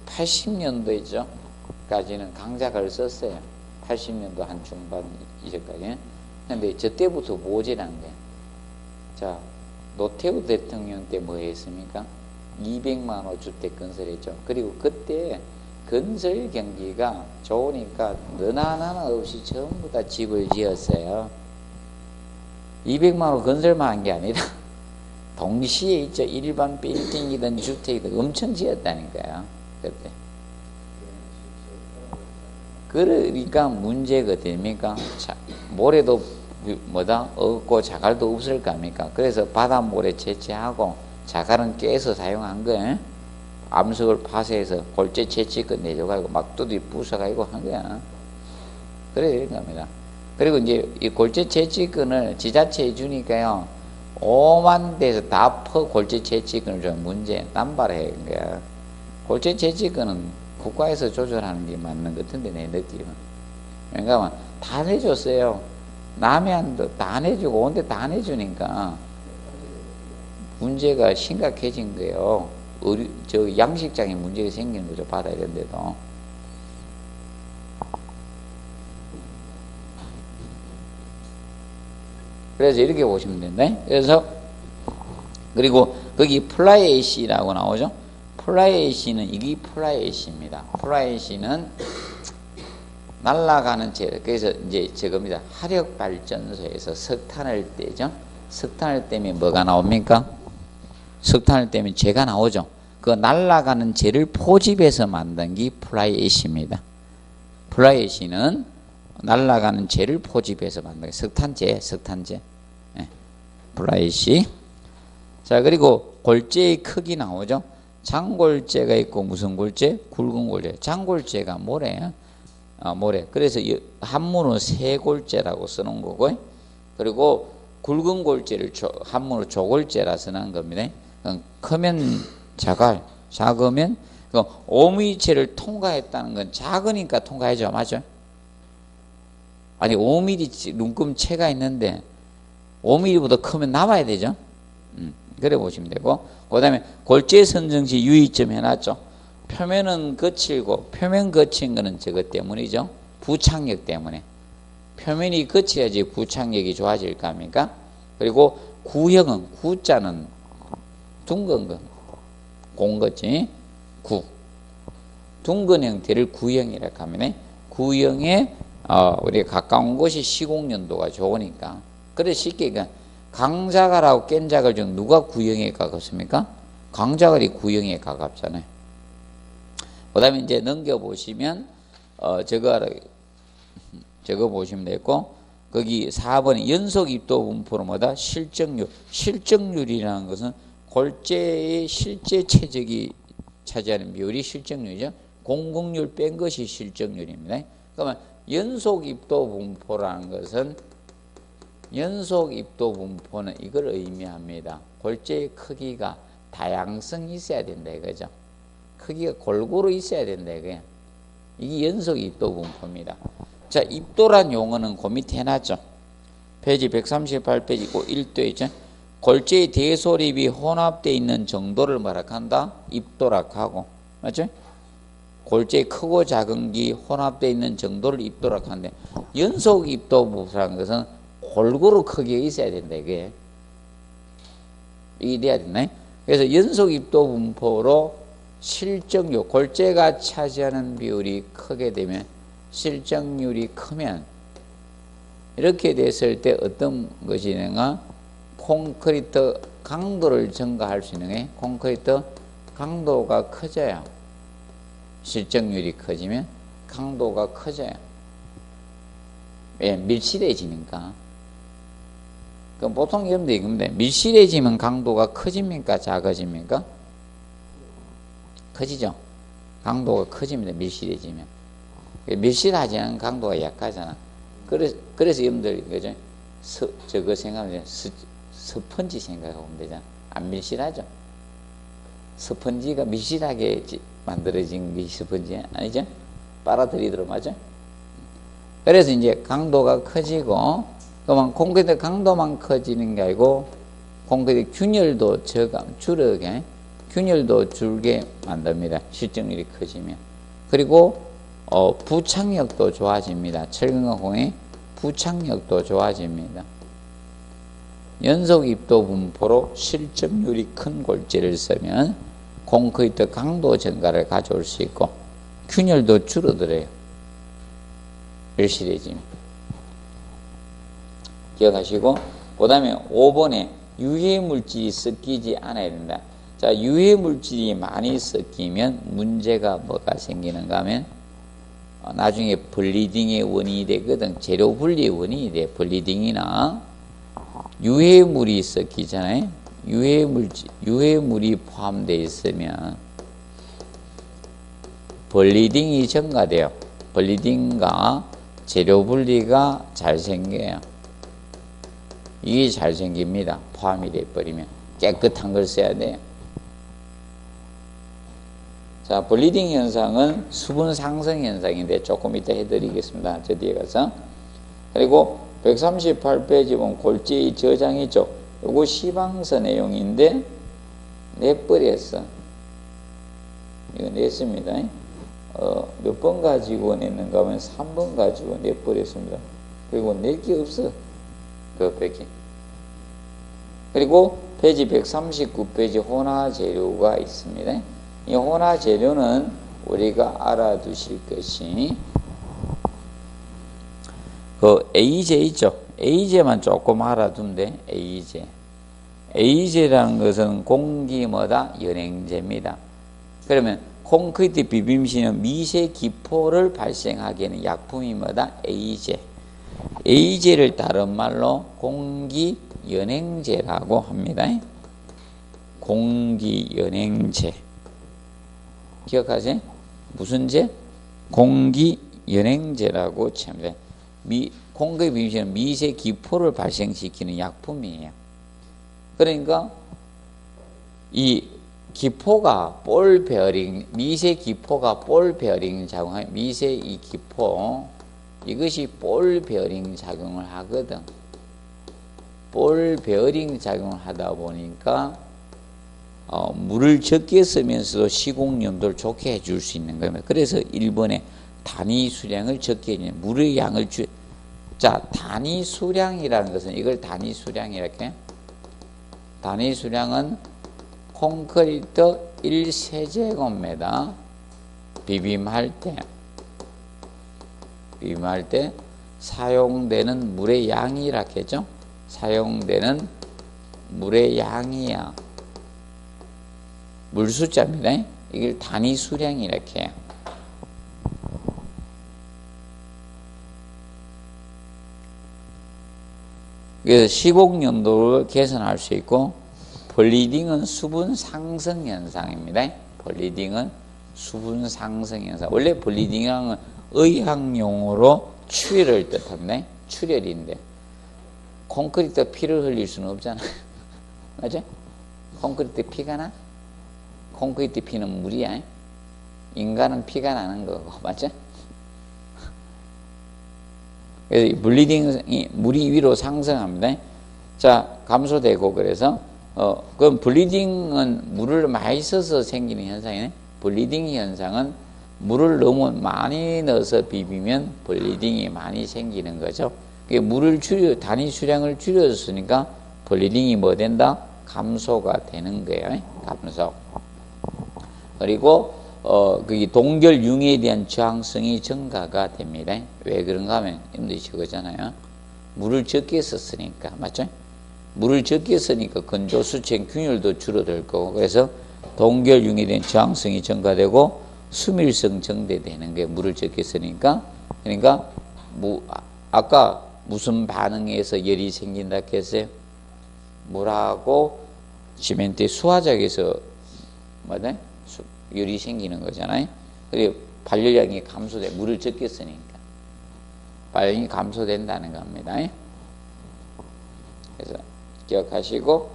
80년도 까지는 강자갈을 썼어요. 80년도 한 중반 이전까지. 근데 저 때부터 모질한 거예요. 자, 노태우 대통령 때 뭐 했습니까? 200만 호 주택 건설했죠. 그리고 그때 건설 경기가 좋으니까 너나 나나 없이 전부 다 집을 지었어요. 200만 호 건설만 한 게 아니라 동시에 일반 빌딩이든 주택이든 엄청 지었다니까요. 그때. 그러니까 문제가 됩니까? 모래도 없고 자갈도 없을 겁니까? 그래서 바닷모래 채취하고 자갈은 깨서 사용한 거예요. 암석을 파쇄해서 골재 채취권 내줘가지고 막 두드리 부숴가지고 한 거야. 그래 이런 겁니다. 그리고 이제 이 골재 채취권을 지자체에 주니까요. 5만 대에서 다 퍼 골재 채취권을 좀 문제 남발해 거야. 골재 채취권은 국가에서 조절하는 게 맞는 것 같은데 내 느낌은. 그러니까 다 내줬어요. 남해안도 다 내주고 온데 다 내주니까 문제가 심각해진 거예요. 양식장에 문제가 생기는 거죠. 바다 이런 데도. 그래서 이렇게 보시면 된다. 그래서 그리고 거기 플라이애쉬라고 나오죠. 플라이애쉬는 이게 플라이애쉬입니다. 플라이애쉬는 날아가는 재. 그래서 이제 저겁니다. 화력 발전소에서 석탄을 떼죠. 석탄을 떼면 뭐가 나옵니까? 석탄을 떼면 재가 나오죠. 그 날아가는 재를 포집해서 만든 게 플라이애쉬입니다. 플라이애쉬는 날아가는 재를 포집해서 만든 게 석탄재. 네. 플라이애쉬. 자, 그리고 골재의 크기 나오죠. 장골재가 있고 무슨 골재? 굵은 골재. 장골재가 뭐래요? 모래. 그래서 한문은 세골재라고 쓰는 거고, 그리고 굵은 골재를 한문으로 조골재라 쓰는 겁니다. 크면 자갈, 작으면 5mm를 통과했다는 건 작으니까 통과하죠, 맞죠? 아니 5mm 눈금체가 있는데 5mm보다 크면 남아야 되죠. 그래 보시면 되고, 그 다음에 골재 선정 시 유의점 해놨죠. 표면은 거칠고, 표면 거친 거는 저것 때문이죠. 부착력 때문에. 표면이 거쳐야지 부착력이 좋아질 거 아닙니까? 그리고 구형은, 구자는 둥근 거, 공거지, 구. 둥근 형태를 구형이라고 하면, 구형의 우리가 가까운 곳이 시공연도가 좋으니까. 그래 쉽게 강자갈하고 깬자갈 중 누가 구형에 가깝습니까? 강자갈이 구형에 가깝잖아요. 그 다음에 이제 넘겨보시면 저거 보시면 되고, 거기 4번에 연속 입도 분포로 뭐다? 실적률. 실적률이라는 것은 골재의 실제 최적이 차지하는 비율이 실적률이죠. 공공률 뺀 것이 실적률입니다. 그러면 연속 입도 분포라는 것은, 연속 입도 분포는 이걸 의미합니다. 골재의 크기가 다양성이 있어야 된다 이거죠. 크기가 골고루 있어야 된다 이거예요. 이게 연속 입도 분포입니다. 자, 입도란 용어는 그 밑에 해놨죠. 페이지 138페이지 고 1도 있죠. 골재의 대소립이 혼합되어 있는 정도를 뭐라 한다? 입도라 하고, 맞죠? 골재의 크고 작은 기 혼합되어 있는 정도를 입도라 하는데, 연속 입도 분포라는 것은 골고루 크기가 있어야 된다 이게. 이게 돼야 되나요? 그래서 연속 입도 분포로 실적률, 골재가 차지하는 비율이 크게 되면, 실적률이 크면, 이렇게 됐을 때 어떤 것이 있는가? 콘크리트 강도를 증가할 수 있는 게, 콘크리트 강도가 커져요. 실적률이 커지면 강도가 커져요. 왜? 밀실해지니까. 그럼 보통 여러분들이 이겁니다. 밀실해지면 강도가 커집니까? 작아집니까? 커지죠. 강도가 커집니다. 밀실해지면. 밀실하지 않은 강도가 약하잖아. 그래서 여러분들 그죠? 저거 생각하면 스펀지 생각하면 되잖아. 안 밀실하죠. 스펀지가 밀실하게 만들어진 게 스펀지 아니죠? 빨아들이도록 맞죠? 그래서 이제 강도가 커지고, 그만 콘크리트 강도만 커지는 게 아니고 콘크리트 균열도 줄게, 균열도 줄게 만듭니다. 실적률이 커지면. 그리고 부착력도 좋아집니다. 철근과 공의 부착력도 좋아집니다. 연속 입도 분포로 실적률이 큰 골재를 쓰면 콘크리트 강도 증가를 가져올 수 있고, 균열도 줄어들어요. 밀실해지면. 기억하시고, 그 다음에 5번에 유해물질이 섞이지 않아야 된다. 자, 유해물질이 많이 섞이면 문제가 뭐가 생기는가 하면, 나중에 블리딩의 원인이 되거든. 재료 분리의 원인이 돼. 블리딩이나 유해물이 섞이잖아요. 유해물이 포함되어 있으면 블리딩이 증가돼요. 블리딩과 재료 분리가 잘 생겨요. 이게 잘 생깁니다. 포함이 돼버리면. 깨끗한 걸 써야 돼요. 자, 블리딩 현상은 수분 상승 현상인데 조금 이따 해드리겠습니다. 저 뒤에 가서. 그리고 138페이지 보면 골재의 저장이죠. 요거 시방서 내용인데 내버렸어. 이거 냈습니다. 몇 번 가지고 냈는가 하면 3번 가지고 내버렸습니다. 그리고 낼 게 없어. 그 뺏기. 그리고 페이지 139페이지 혼화 재료가 있습니다. 이 혼화 재료는 우리가 알아두실 것이 그 A제 있죠. A제만 조금 알아두면 돼. A제. A제라는 것은 공기 뭐다? 연행제입니다. 그러면 콘크리트 비빔시는 미세 기포를 발생하게 하는 약품이 뭐다? A제. A제를 다른 말로 공기 연행제라고 합니다. 공기 연행제. 기억하세요? 무슨 제? 공기 연행제라고 칩니다. 콘크리트 비빔시는 미세 기포를 발생시키는 약품이에요. 그러니까 이 기포가 볼 베어링, 미세 기포가 볼 베어링 작용하는 미세 이 기포, 이것이 볼 베어링 작용을 하거든. 볼 베어링 작용을 하다 보니까 물을 적게 쓰면서도 시공 염도를 좋게 해줄 수 있는 겁니다. 그래서 1번에 단위 수량을 적게 해주는 물의 양을 자, 단위 수량이라는 것은 이걸 단위 수량이라고 해요. 단위 수량은 콘크리트 1세제곱미터 비빔할 때 비빔할 때 사용되는 물의 양이라 했죠. 사용되는 물의 양이야. 물 숫자입니다. 이걸 단위 수량 이렇게 해요. 그래서 시공연도를 계산할 수 있고, 블리딩은 수분 상승 현상입니다. 블리딩은 수분 상승 현상. 원래 블리딩은 의학용어로 출혈을 뜻합니다. 출혈인데 콘크리트 피를 흘릴 수는 없잖아. 맞죠? 콘크리트 피가 나? 콘크리트 피는 물이야. 인간은 피가 나는 거고, 맞죠? 그래서 블리딩이 물이 위로 상승합니다. 자, 감소되고. 그래서 그럼 블리딩은 물을 많이 써서 생기는 현상이네. 블리딩 현상은 물을 너무 많이 넣어서 비비면 블리딩이 많이 생기는 거죠. 물을 단위 수량을 줄였으니까 블리딩이 뭐 된다? 감소가 되는 거예요. 감소. 그리고 그게 동결 융에 대한 저항성이 증가가 됩니다. 왜 그런가 하면 여러분들이 저거잖아요. 물을 적게 썼으니까. 맞죠? 물을 적게 쓰니까 건조 수체 균열도 줄어들 거고, 그래서 동결 융에 대한 저항성이 증가되고 수밀성 정대되는 게 물을 적게 쓰니까. 그러니까 아까 무슨 반응에서 열이 생긴다 했어요? 물하고 시멘트의 수화작에서 뭐다? 열이 생기는 거잖아요. 그리고 발열량이 감소돼. 물을 적게 쓰니까 발열량이 감소된다는 겁니다. 그래서 기억하시고,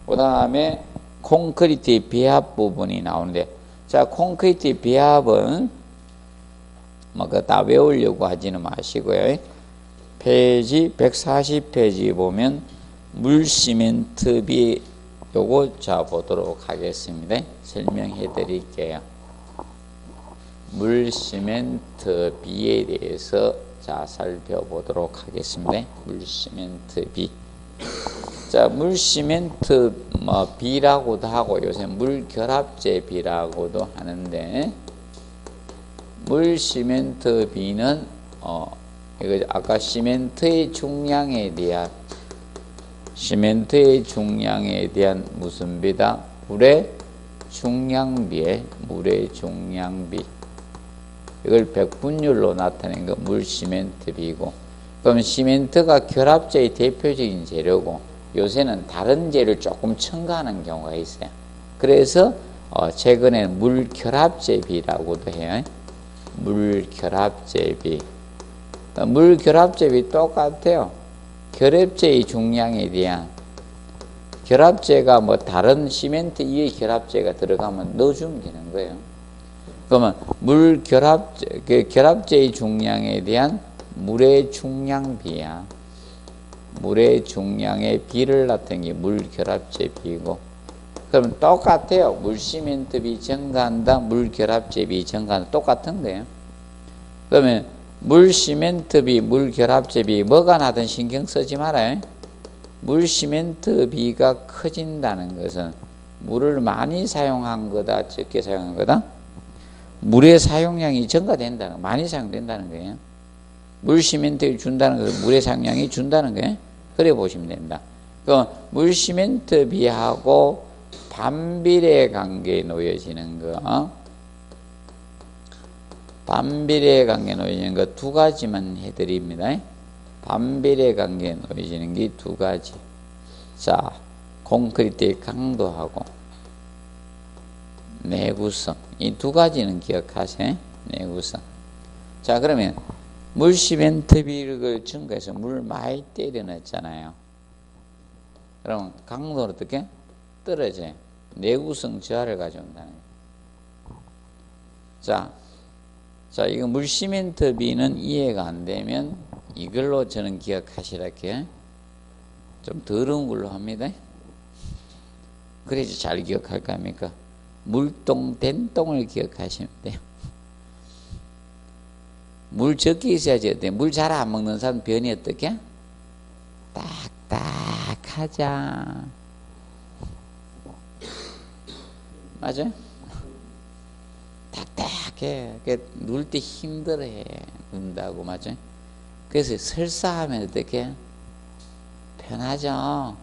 그 다음에 콘크리트 배합 부분이 나오는데, 자, 콘크리트 배합은 뭐 그거 다 외우려고 하지는 마시고요. 페이지 140페이지 보면 물 시멘트비 요거 자 보도록 하겠습니다. 설명해 드릴게요. 물 시멘트비에 대해서 자 살펴보도록 하겠습니다. 물 시멘트비. 자, 물 시멘트 비라고도 하고 요새 물 결합제 비라고도 하는데, 물 시멘트 비는 이거 아까 시멘트의 중량에 대한 무슨 비다? 물의 중량비에 물의 중량비. 이걸 백분율로 나타낸 거 물 시멘트 비고. 그럼 시멘트가 결합제의 대표적인 재료고, 요새는 다른 재료를 조금 첨가하는 경우가 있어요. 그래서 최근에는 물 결합제 비라고도 해요. 물 결합제 비. 물 결합제 비 똑같아요. 결합제의 중량에 대한, 결합제가 뭐 다른 시멘트 위에 결합제가 들어가면 넣어주면 되는 거예요. 그러면 물 결합제의 중량에 대한 물의 중량비야. 물의 중량의 비를 나타낸 게 물 결합제 비고. 그러면 똑같아요. 물 시멘트 비 증가한다, 물 결합제 비 증가한다, 똑같은 거예요. 그러면 물 시멘트 비, 물 결합제 비 뭐가 나든 신경 쓰지 말아요. 물 시멘트 비가 커진다는 것은 물을 많이 사용한 거다, 적게 사용한 거다? 물의 사용량이 증가된다는, 많이 사용된다는 거예요. 물 시멘트를 준다는 것은 물의 사용량이 준다는 거예요. 그래 보시면 됩니다. 그 물 시멘트 비하고 반비례 관계에 놓여지는 거, 반비례 관계에 놓여지는 거 두 가지만 해드립니다. 반비례 관계에 놓여지는 게 두 가지. 자, 콘크리트의 강도하고 내구성. 이 두 가지는 기억하세요. 내구성. 자, 그러면 물 시멘트 비를 증가해서 물 많이 때려 넣었잖아요. 그럼 강도는 어떻게? 떨어져요. 내구성 저하를 가져온다는 거예요. 자, 이거 물 시멘트 비는 이해가 안 되면 이걸로 저는 기억하시라게 좀 더러운 걸로 합니다. 그래야지 잘 기억할 거 아닙니까? 물똥, 된똥을 기억하시면 돼요. 물 적게 있어야지. 물 잘 안 먹는 사람 변이 어떻게? 딱딱하자. 맞아요? 딱딱해. 딱딱해. 누울 때 힘들어해. 누운다고, 맞죠? 그래서 설사하면 어떻게? 편하죠.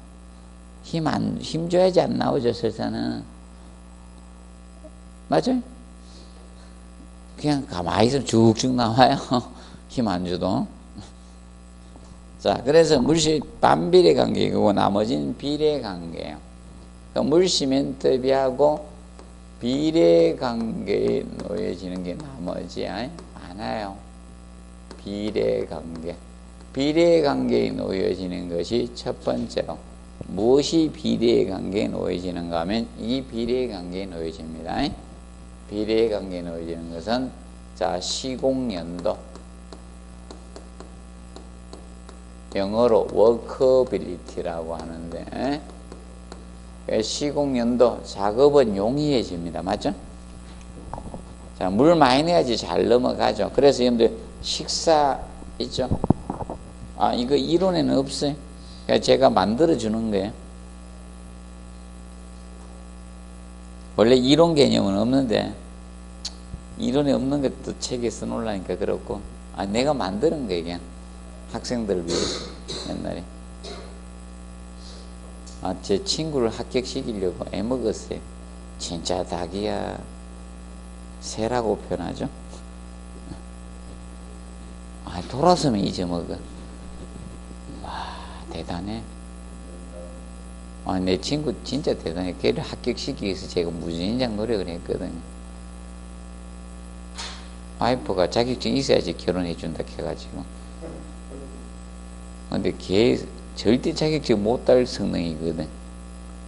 힘 줘야지 안 나오죠, 설사는. 맞죠? 그냥 가만히 있으면 쭉쭉 나와요. 힘 안 줘도. 자, 그래서 물시 반비례 관계이고 나머지는 비례 관계예요. 그러니까 물시멘트비하고 비례 관계에 놓여지는 게 나머지야 많아요. 비례 관계. 비례 관계에 놓여지는 것이 첫 번째로. 무엇이 비례 관계에 놓여지는가 하면 이 비례 관계에 놓여집니다. 비례 관계에 놓여지는 것은 자, 시공연도. 영어로 워커빌리티라고 하는데 시공연도 작업은 용이해집니다. 맞죠? 자, 물 많이 내야지 잘 넘어가죠. 그래서 여러분들 식사 있죠? 아, 이거 이론에는 없어요. 그러니까 제가 만들어 주는 거예요. 원래 이론 개념은 없는데 이론에 없는 것도 책에 써놓으려니까 그렇고 내가 만드는 거예요. 그냥 학생들을 위해서 옛날에 제 친구를 합격시키려고 애먹었어요. 진짜 닭이야. 새라고 표현하죠. 돌아서면 잊어먹어. 와, 대단해. 내 친구 진짜 대단해. 걔를 합격시키기 위해서 제가 무진장 노력을 했거든요. 와이프가 자격증 있어야지 결혼해준다 해가지고. 근데 걔 절대 자격증 못 딸 성능이거든.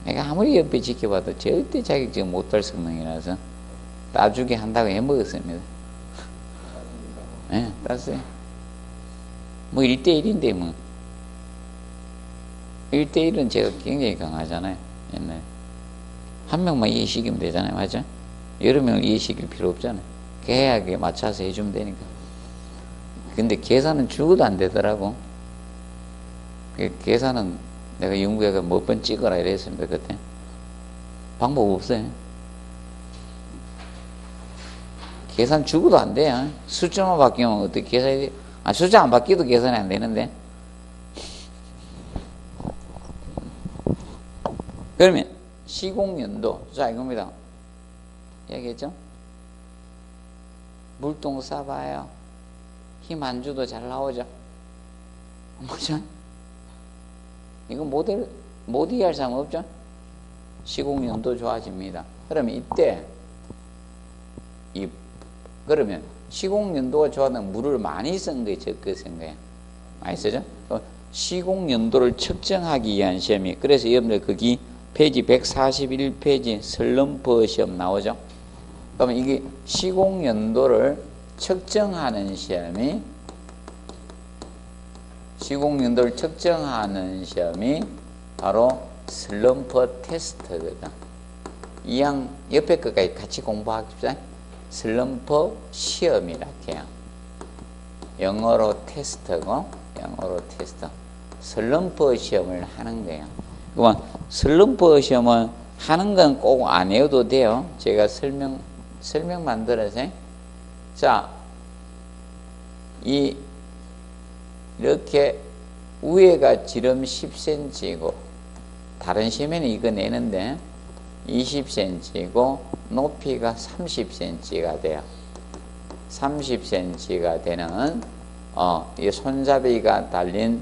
내가 아무리 옆에 지켜봐도 절대 자격증 못 딸 성능이라서 따주게 한다고 해먹었습니다. 네, 땄어요. 뭐 1대1인데 뭐 1대1은 제가 굉장히 강하잖아요. 옛날에 한 명만 이해시키면 되잖아요. 맞아? 여러 명을 이해시킬 필요 없잖아요. 계약에 맞춰서 해주면 되니까. 근데 계산은 죽어도 안 되더라고. 계산은 내가 연구해가 몇 번 찍어라 이랬습니다. 그때 방법 없어요. 계산 죽어도 안 돼요. 숫자만 바뀌면 어떻게 계산이 돼? 숫자 안 바뀌어도 계산이 안 되는데. 그러면 시공연도, 자 이겁니다. 얘기했죠? 물동 싸봐요. 힘 안 줘도 잘 나오죠? 뭐죠? 이거 못 이해할 사람 없죠? 시공연도 좋아집니다. 그러면 이때 그러면 시공연도가 좋아하는 물을 많이 쓴 거예요, 적게 쓴 거예요? 많이 쓰죠? 시공연도를 측정하기 위한 시험이, 그래서 여러분들 거기 페이지 141페이지 슬럼프 시험 나오죠? 그러면 이게 시공연도를 측정하는 시험이 바로 슬럼프 테스트거든. 이양 옆에 것까지 같이 공부합시다. 슬럼프 시험이라 해요. 영어로 테스트고, 영어로 테스트. 슬럼프 시험을 하는 거예요. 그러면 슬럼프 시험을 하는 건 꼭 안 해도 돼요. 제가 설명 만들어서. 자, 이렇게 위에가 지름 10cm이고, 다른 시험에는 이거 내는데 20cm이고 높이가 30cm가 돼요. 30cm가 되는 이 손잡이가 달린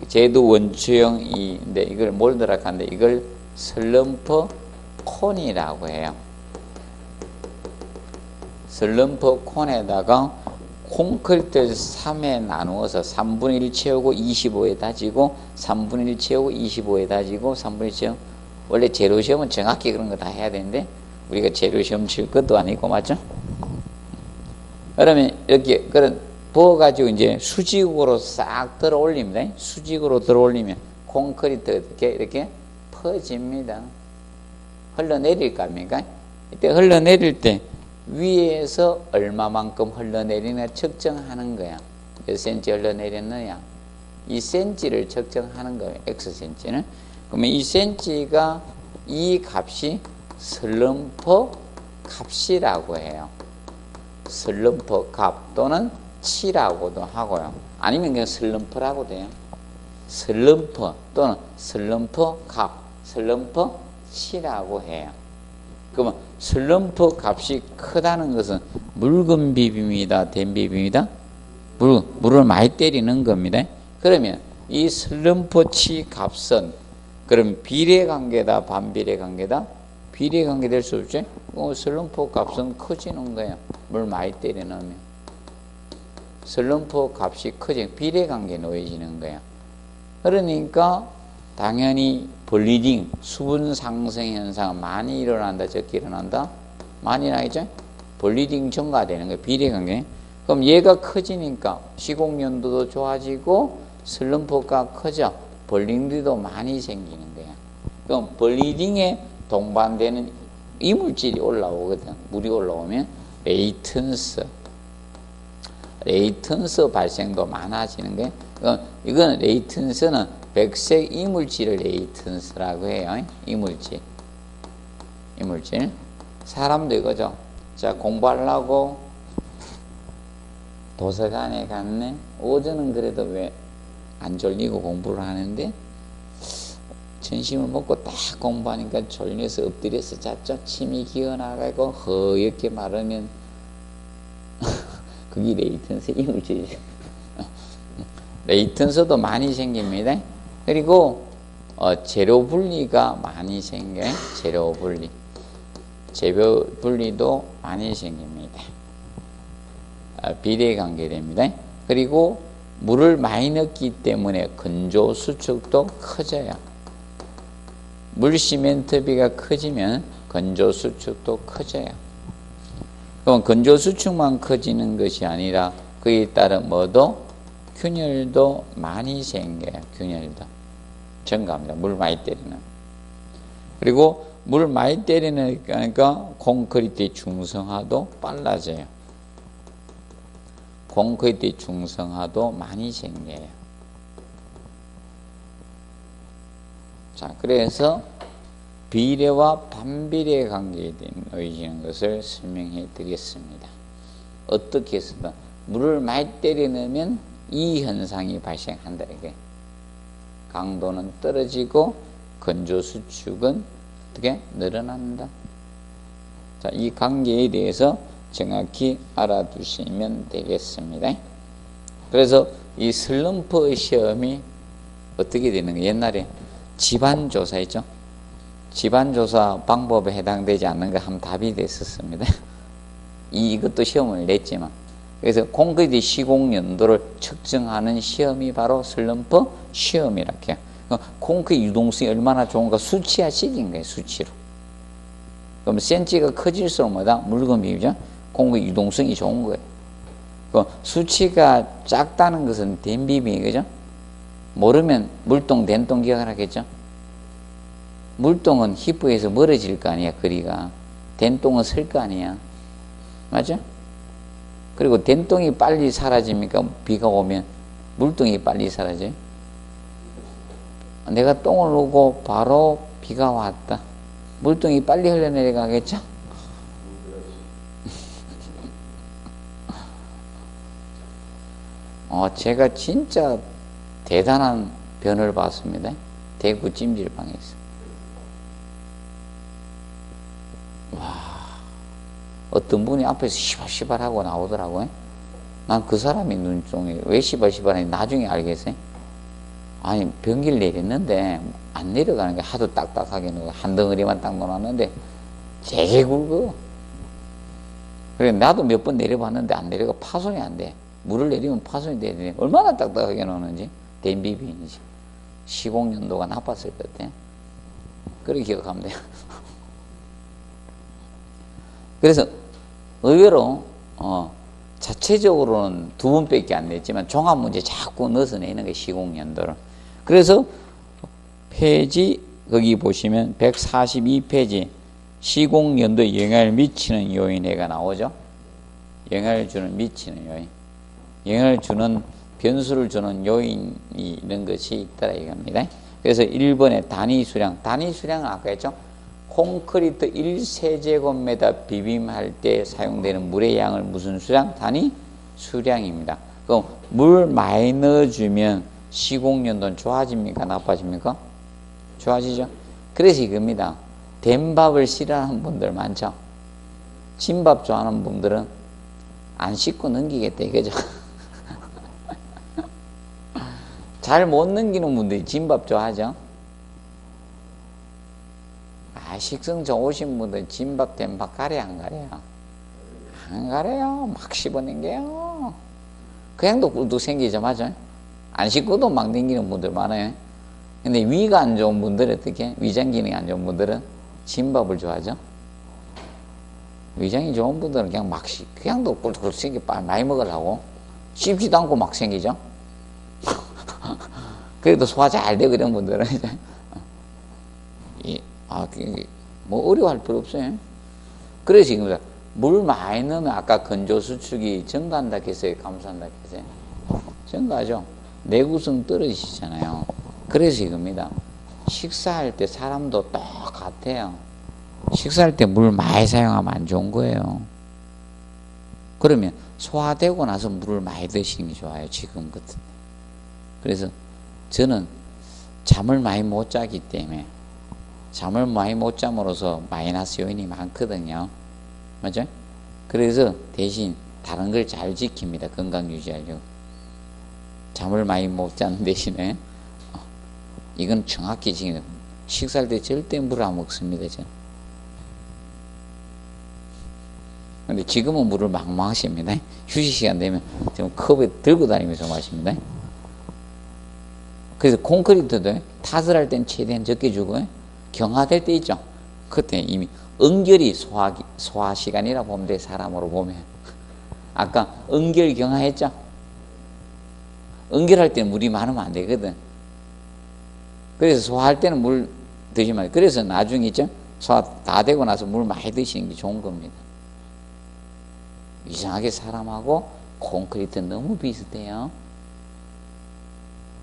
제도 원추형인데 이걸 몰드라 하는데 이걸 슬럼프 콘이라고 해요. 슬럼프 콘에다가 콘크리트 3에 나누어서 3분의 1 채우고 25에 다지고 3분의 1 채우고 25에 다지고 3분의 1 채우고, 원래 재료 시험은 정확히 그런 거 다 해야 되는데 우리가 재료 시험 칠 것도 아니고, 맞죠? 그러면 이렇게 부어가지고 이제 수직으로 싹 들어 올립니다. 수직으로 들어 올리면 콘크리트 이렇게 퍼집니다. 흘러내릴 거 아닙니까? 이때 흘러내릴 때 위에서 얼마만큼 흘러내리나 측정하는 거야. 몇 센치 흘러내렸느냐. 이 센치를 측정하는 거예요. X센치는. 그러면 이 센치가 이 값이 슬럼프 값이라고 해요. 슬럼프 값 또는 치라고도 하고요. 아니면 그냥 슬럼프라고 돼요. 슬럼프 또는 슬럼프 값, 슬럼프 치라고 해요. 그러면 슬럼프 값이 크다는 것은 묽은 비빔이다, 된 비빔이다? 물을 많이 때리는 겁니다. 그러면 이 슬럼프 치 값은 그럼 비례관계다, 반비례관계다? 비례관계 될 수 없지? 슬럼프 값은 커지는 거야. 물 많이 때려 넣으면. 슬럼프 값이 커지, 비례관계에 놓여지는 거야. 그러니까 당연히 블리딩, 수분 상승 현상 많이 일어난다, 적게 일어난다? 많이 나겠죠? 블리딩 증가되는 거야, 비례관계. 그럼 얘가 커지니까 시공연도도 좋아지고 슬럼프가 커져. 블리딩도 많이 생기는 거야. 그럼 블리딩에 동반되는 이물질이 올라오거든. 물이 올라오면 레이턴스 발생도 많아지는 거야. 이건 레이턴스는 백색 이물질을 레이턴스라고 해요. 이물질. 사람도 이거죠. 자, 공부하려고 도서관에 갔네. 오전은 그래도 왜 안 졸리고 공부를 하는데 점심을 먹고 딱 공부하니까 졸려서 엎드려서 잤죠. 침이 기어나가고 허옇게 마르면 그게 레이턴스 이물질이죠. 레이턴스도 많이 생깁니다. 그리고 재료 분리가 많이 생겨요. 재료 분리도 많이 생깁니다. 비례관계 됩니다. 그리고 물을 많이 넣기 때문에 건조 수축도 커져요. 물 시멘트비가 커지면 건조 수축도 커져요. 그럼 건조 수축만 커지는 것이 아니라 그에 따른 뭐도 균열도 많이 생겨요. 균열도 증가합니다. 물 많이 때리는. 그리고 물 많이 때리니까 콘크리트의 중성화도 빨라져요. 콘크리트의 중성화도 많이 생겨요. 자, 그래서 비례와 반비례 관계에 놓여지는 것을 설명해 드리겠습니다. 어떻게 해서든 물을 많이 때려 넣으면 이 현상이 발생한다. 이게 강도는 떨어지고 건조 수축은 어떻게 늘어난다. 자, 이 관계에 대해서 정확히 알아두시면 되겠습니다. 그래서 이 슬럼프 시험이 어떻게 되는 거예요? 옛날에 집안조사였죠. 집안조사 방법에 해당되지 않는 거 한번 답이 됐었습니다. 이것도 시험을 냈지만. 그래서 콘크리트 시공 연도를 측정하는 시험이 바로 슬럼프 시험이라고 해요. 콘크리트 유동성이 얼마나 좋은가 수치화 시킨 거예요. 수치로. 그럼 센치가 커질수록 뭐다? 묽은 비빔이죠. 콘크리트 유동성이 좋은 거예요. 수치가 작다는 것은 된 비빔이 그죠? 모르면 물동, 된동 기억을 하겠죠? 물동은 히프에서 멀어질 거 아니야, 거리가. 된동은 설 거 아니야. 맞죠? 그리고 된동이 빨리 사라집니까? 비가 오면 물동이 빨리 사라져요. 내가 똥을 누고 바로 비가 왔다. 물동이 빨리 흘러내려가겠죠? 제가 진짜 대단한 변을 봤습니다. 대구 찜질방에서. 와, 어떤 분이 앞에서 시발시발 하고 나오더라고요. 난 그 사람이 눈총이 왜 시발시발하는지 나중에 알겠어요. 아니, 변기를 내렸는데 안 내려가는 게 하도 딱딱하게 한 덩어리만 딱 놓았는데 되게 굵어. 그래, 나도 몇 번 내려봤는데 안 내려가. 파손이 안 돼. 물을 내리면 파손이 되는데 얼마나 딱딱하게 놓는지. 댐비빔이지. 시공연도가 나빴을 것 같아. 그렇게 기억하면 돼요. 그래서 의외로 자체적으로는 2번밖에 안 냈지만 종합문제 자꾸 넣어서 내는 게 시공연도를. 그래서 페이지 거기 보시면 142페이지 시공연도에 영향을 미치는 요인에가 나오죠. 영향을 주는 미치는 요인. 영향을 주는 변수를 주는 요인이 이런 것이 있더라 이겁니다. 그래서 1번에 단위 수량은 아까 했죠. 콘크리트 1세제곱미터 비빔할 때 사용되는 물의 양을 무슨 수량? 단위 수량입니다. 그럼 물 많이 넣어주면 시공연도는 좋아집니까? 나빠집니까? 좋아지죠? 그래서 이겁니다. 된 밥을 싫어하는 분들 많죠? 진밥 좋아하는 분들은 안 씻고 넘기겠다 이거죠. 잘 못 넘기는 분들이 진밥 좋아하죠? 식성 좋으신 분들 진밥 된밥 가래 안 가래요? 안 가래요. 막 씹어넘겨요. 그냥도 꿀뚝 생기죠. 맞아요? 안 씻고도 막 넘기는 분들 많아요. 근데 위가 안 좋은 분들은 어떻게? 위장 기능이 안 좋은 분들은 진밥을 좋아하죠. 위장이 좋은 분들은 그냥 막 그냥도 꿀뚝 생기 많이 먹으려고 씹지도 않고 막 생기죠. 그래도 소화 잘 되고 이런 분들은 뭐 어려워할 필요 없어요. 그래서 지금 물 많이 넣으면 아까 건조수축이 증가한다 했어요? 감소한다 했어요? 증가하죠. 내구성 떨어지잖아요. 그래서 이겁니다. 식사할 때 사람도 똑같아요. 식사할 때 물 많이 사용하면 안 좋은 거예요. 그러면 소화되고 나서 물을 많이 드시는 게 좋아요. 지금 같은. 그래서 저는 잠을 많이 못 자기 때문에 잠을 많이 못 잠으로써 마이너스 요인이 많거든요. 맞죠? 그래서 대신 다른 걸 잘 지킵니다. 건강 유지하려고. 잠을 많이 못 자는 대신에 이건 정확히 지금 식사할 때 절대 물을 안 먹습니다. 저. 근데 지금은 물을 막 마십니다. 휴식 시간 되면 지금 컵에 들고 다니면서 마십니다. 그래서 콘크리트도 탓을 할 땐 최대한 적게 주고 경화될 때 있죠. 그때 이미 응결이 소화 시간이라 보면 돼. 사람으로 보면. 아까 응결 경화했죠. 응결할 때는 물이 많으면 안 되거든. 그래서 소화할 때는 물 드시면 그래서 나중에 있죠. 소화 다 되고 나서 물 많이 드시는 게 좋은 겁니다. 이상하게 사람하고 콘크리트 너무 비슷해요.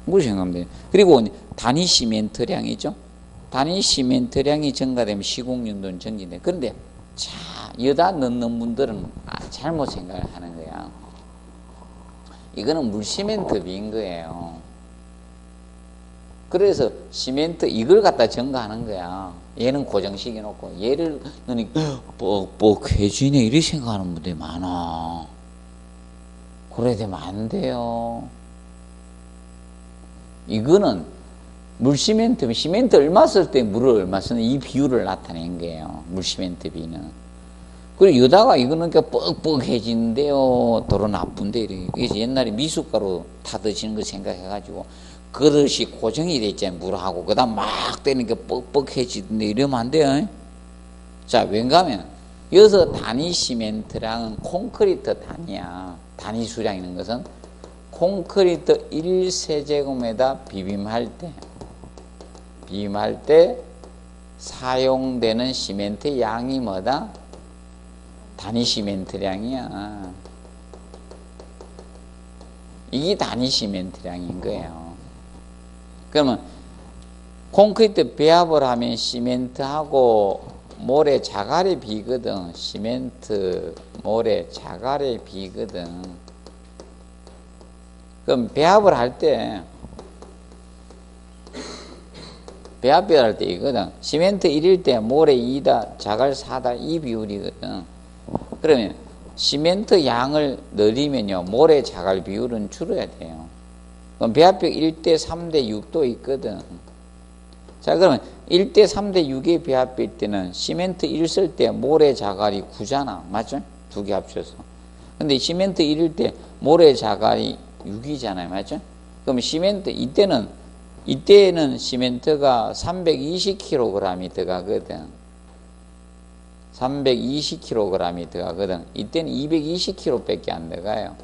뭐 생각하면 돼요. 그리고 단위 시멘트량이죠. 단위 시멘트량이 증가되면 시공연도는 정지돼. 그런데 자 여다 넣는 분들은 잘못 생각을 하는 거야. 이거는 물시멘트 비인 거예요. 그래서 시멘트 이걸 갖다 증가하는 거야. 얘는 고정시켜 놓고 얘를 넣으니까 뻑뻑해지네 이렇게 생각하는 분들이 많아. 그래 되면 안 돼요. 이거는 물시멘트, 시멘트 얼마 쓸 때 물을 얼마 쓰는 이 비율을 나타낸 거예요. 물시멘트 비는. 그리고 여다가 이거는 뻑뻑해지는데요. 도로 나쁜데. 그래서 옛날에 미숫가루 타드시는 거 생각해가지고 그릇이 고정이 돼 있잖아요. 물하고. 그 다음 막 되니까 뻑뻑해지는데 이러면 안 돼요. 자, 왠가면 여기서 단위 시멘트량은 콘크리트 단위야. 단위 수량 있는 것은 콘크리트 1세제곱미터 비빔할 때 사용되는 시멘트 양이 뭐다? 단위 시멘트량이야. 이게 단위 시멘트량인 거예요. 그러면 콘크리트 배합을 하면 시멘트하고 모래 자갈의 비거든. 시멘트, 모래, 자갈의 비거든. 그럼 배합을 할 때 배합을 할 때 이거든. 시멘트 1일 때 모래 2다, 자갈 4다 이 비율이거든. 그러면 시멘트 양을 늘리면요 모래 자갈 비율은 줄어야 돼요. 그럼 배합벽 1대 3대 6도 있거든. 자 그러면 1대 3대 6의 배합일 때는 시멘트 1 쓸 때 모래 자갈이 9잖아. 맞죠? 두 개 합쳐서. 근데 시멘트 1일 때 모래 자갈이 6이잖아요. 맞죠? 그럼 시멘트 이때는 시멘트가 320kg이 들어가거든. 320kg이 들어가거든. 이때는 220kg 밖에 안 들어가요.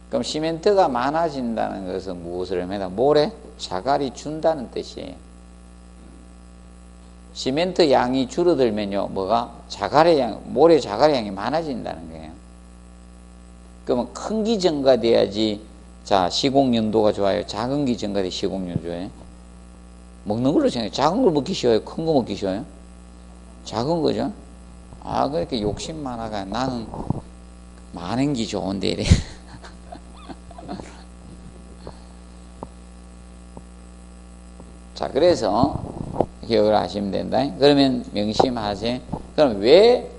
그럼 시멘트가 많아진다는 것은 무엇을 합니다? 모래 자갈이 준다는 뜻이에요. 시멘트 양이 줄어들면요 뭐가? 자갈의 양, 모래 자갈의 양이 많아진다는 거예요. 그러면 큰 기 증가돼야지 자 시공연도가 좋아요. 작은 기 증가돼 시공연도 좋아요. 먹는 걸로 생각해. 작은 걸 먹기 쉬워요? 큰 거 먹기 쉬워요? 작은 거죠. 아, 그렇게 욕심 많아가 나는 많은 게 좋은데 이래. 자, 그래서 기억을 하시면 된다. 그러면 명심하세요. 그럼 왜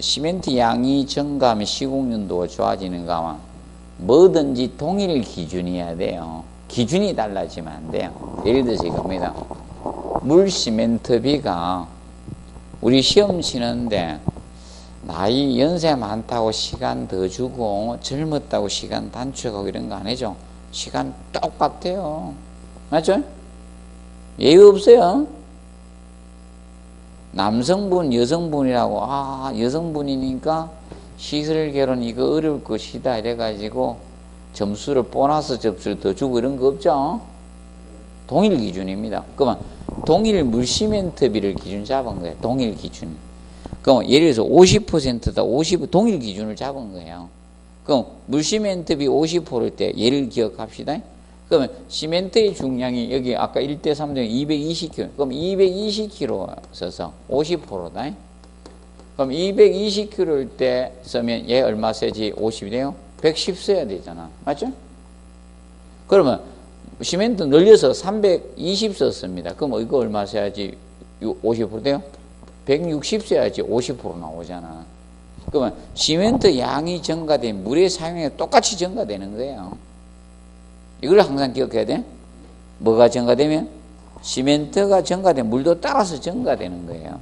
시멘트 양이 증가하면 시공연도가 좋아지는가 하면 뭐든지 동일 기준이어야 돼요. 기준이 달라지면 안 돼요. 예를 들어서 이겁니다. 물 시멘트비가 우리 시험 치는데 나이 연세 많다고 시간 더 주고 젊었다고 시간 단축하고 이런 거 안 해줘. 시간 똑같아요. 맞죠? 예의 없어요. 남성분, 여성분이라고 여성분이니까 시설결혼 이거 어려울 것이다 이래가지고 점수를 보너스 점수를 더 주고 이런 거 없죠. 동일 기준입니다. 그러면 동일 물시멘트비를 기준 잡은 거예요. 동일 기준. 그럼 예를 들어서 50%다 50 동일 기준을 잡은 거예요. 그럼 물시멘트비 50%일 때 예를 기억합시다. 그러면 시멘트의 중량이 여기 아까 1대 3 등 220kg. 그럼 220kg 써서 50%다. 그럼 220kg일 때 쓰면 얘 얼마 써야지? 50이네요. 110 써야 되잖아. 맞죠? 그러면 시멘트 늘려서 320 썼습니다. 그럼 이거 얼마 써야지? 50% 돼요? 160 써야지 50% 나오잖아. 그러면 시멘트 양이 증가되면 물의 사용량이 똑같이 증가되는 거예요. 이걸 항상 기억해야 돼. 뭐가 증가되면? 시멘트가 증가되면 물도 따라서 증가되는 거예요.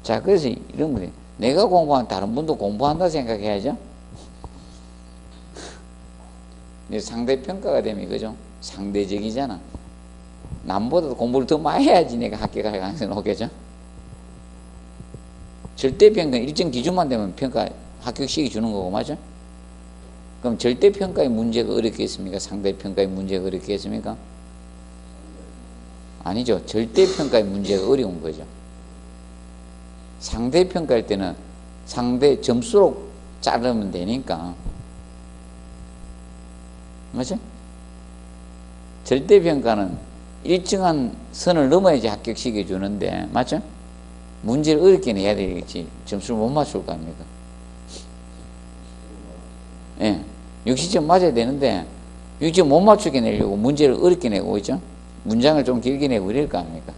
자, 그래서 이런 거예요. 내가 공부한 다른 분도 공부한다 생각해야죠. 상대평가가 되면 이거죠. 상대적이잖아. 남보다 공부를 더 많이 해야지 내가 합격할 가능성이 높겠죠. 절대평가는 일정 기준만 되면 평가 합격식이 주는 거고, 맞죠? 그럼 절대평가의 문제가 어렵겠습니까? 상대평가의 문제가 어렵겠습니까? 아니죠. 절대평가의 문제가 어려운 거죠. 상대평가할 때는 상대 점수로 자르면 되니까. 맞죠? 절대평가는 일정한 선을 넘어야지 합격시켜 주는데, 맞죠? 문제를 어렵게 내야 되겠지. 점수를 못 맞출 거 아닙니까? 예. 60점 맞아야 되는데, 60점 못 맞추게 내려고 문제를 어렵게 내고 있죠? 문장을 좀 길게 내고 이럴 거 아닙니까?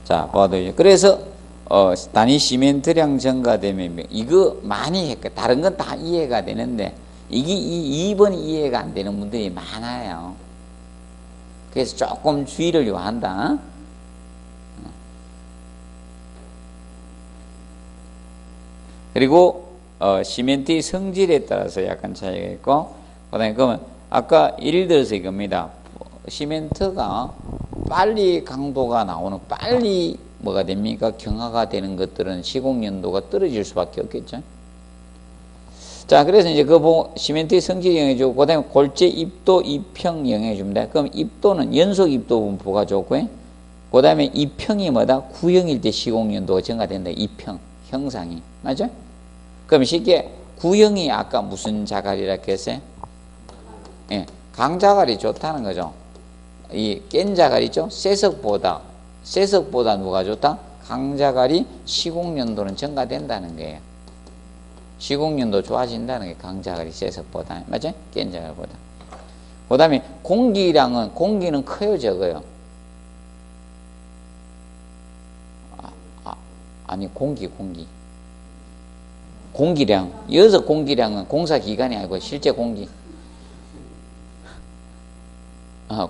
자, 봐도 그래서, 단위 시멘트량 증가되면, 이거 많이 했고, 다른 건 다 이해가 되는데, 이게 2번이 이해가 안 되는 분들이 많아요. 그래서 조금 주의를 요한다. 그리고 시멘트의 성질에 따라서 약간 차이가 있고, 그다음에 그러면 아까 예를 들어서 이겁니다. 시멘트가 빨리 강도가 나오는, 빨리 뭐가 됩니까? 경화가 되는 것들은 시공연도가 떨어질 수밖에 없겠죠. 자, 그래서 이제 시멘트의 성질이 영향해주고, 그 다음에 골재 입도, 입평 영향해줍니다. 그럼 입도는 연속 입도 분포가 좋고요. 그 다음에 입평이 뭐다? 구형일 때 시공연도가 증가된다. 입평, 형상이. 맞죠? 그럼 쉽게, 구형이 아까 무슨 자갈이라 했어요? 예, 강자갈이 좋다는 거죠. 이 깬 자갈이죠? 쇠석보다 누가 좋다? 강자갈이 시공연도는 증가된다는 거예요. 시공연도 좋아진다는 게 강자갈이 쇠석보다. 맞죠? 깬 자갈보다. 그 다음에 공기는 커요, 적어요? 아니, 공기량. 여기서 공기량은 공사기간이 아니고 실제 공기.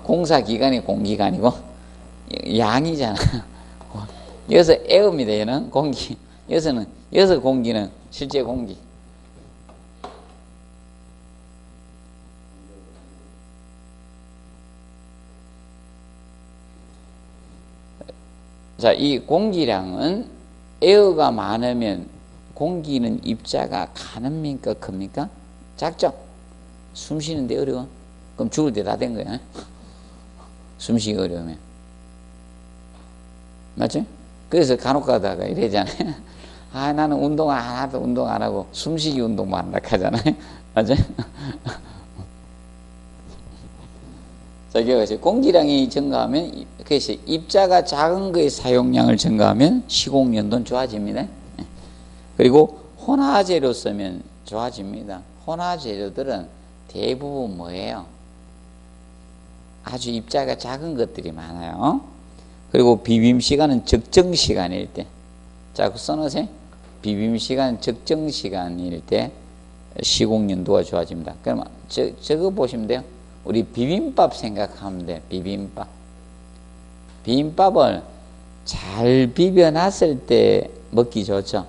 공사기간이 공기가 아니고 양이잖아. 여기서 에어입니다. 얘는 공기. 여기서 공기는 실제 공기. 자, 이 공기량은 에어가 많으면 공기는 입자가 가늡니까 큽니까? 작죠? 숨 쉬는데 어려워? 그럼 죽을 때 다 된 거야. 숨쉬기 어려우면. 맞죠? 그래서 간혹 가다가 이러잖아요. 나는 운동 안 하고 숨쉬기 운동만 한다 하잖아요. 맞죠? 그래서 공기량이 증가하면, 그래서 입자가 작은 거의 사용량을 증가하면 시공연도는 좋아집니다. 그리고 혼화재료 쓰면 좋아집니다. 혼화재료들은 대부분 뭐예요? 아주 입자가 작은 것들이 많아요. 그리고 비빔 시간은 적정 시간일 때, 자, 써놓으세요. 비빔 시간 적정 시간일 때 시공연도가 좋아집니다. 그럼 저거 보시면 돼요. 우리 비빔밥 생각하면 돼. 비빔밥. 비빔밥을 잘 비벼놨을 때 먹기 좋죠.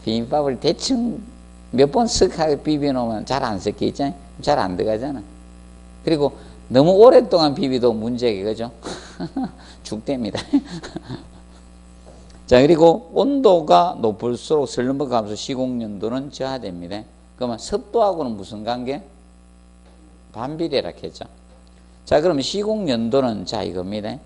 비빔밥을 대충 몇 번 쓱하게 비벼놓으면 잘 안 섞이죠. 잘 안 들어가잖아. 그리고 너무 오랫동안 비비도 문제가 그죠? 죽됩니다. 자, 그리고 온도가 높을수록 설렁버가면서 시공연도는 저하됩니다. 그러면 습도하고는 무슨 관계? 반비례라 했죠. 자, 그러면 시공연도는 자 이겁니다.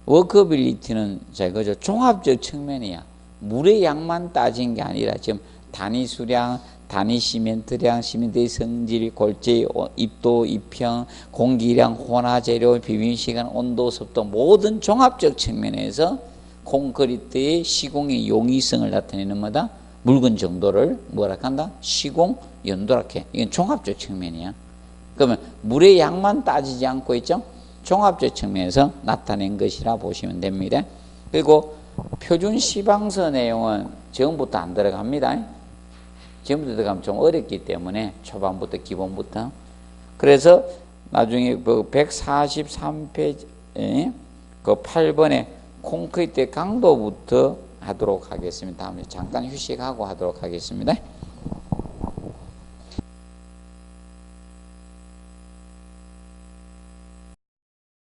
워커빌리티는 자 이거죠. 종합적 측면이야. 물의 양만 따진 게 아니라 지금 단위 수량, 단위 시멘트량, 시멘트의 성질, 골재, 입도, 입형, 공기량, 혼화재료, 비빔시간, 온도, 습도 모든 종합적 측면에서 콘크리트의 시공의 용이성을 나타내는 뭐다? 묽은 정도를 뭐라 한다? 시공 연도라 해. 이건 종합적 측면이야. 그러면 물의 양만 따지지 않고 있죠? 종합적 측면에서 나타낸 것이라 보시면 됩니다. 그리고 표준 시방서 내용은 지금부터 안 들어갑니다. 지금부터 들어가면 좀 어렵기 때문에 초반부터 기본부터. 그래서 나중에 그 143페이지 그 8번에 콘크리트의 강도부터 하도록 하겠습니다. 다음에 잠깐 휴식하고 하도록 하겠습니다.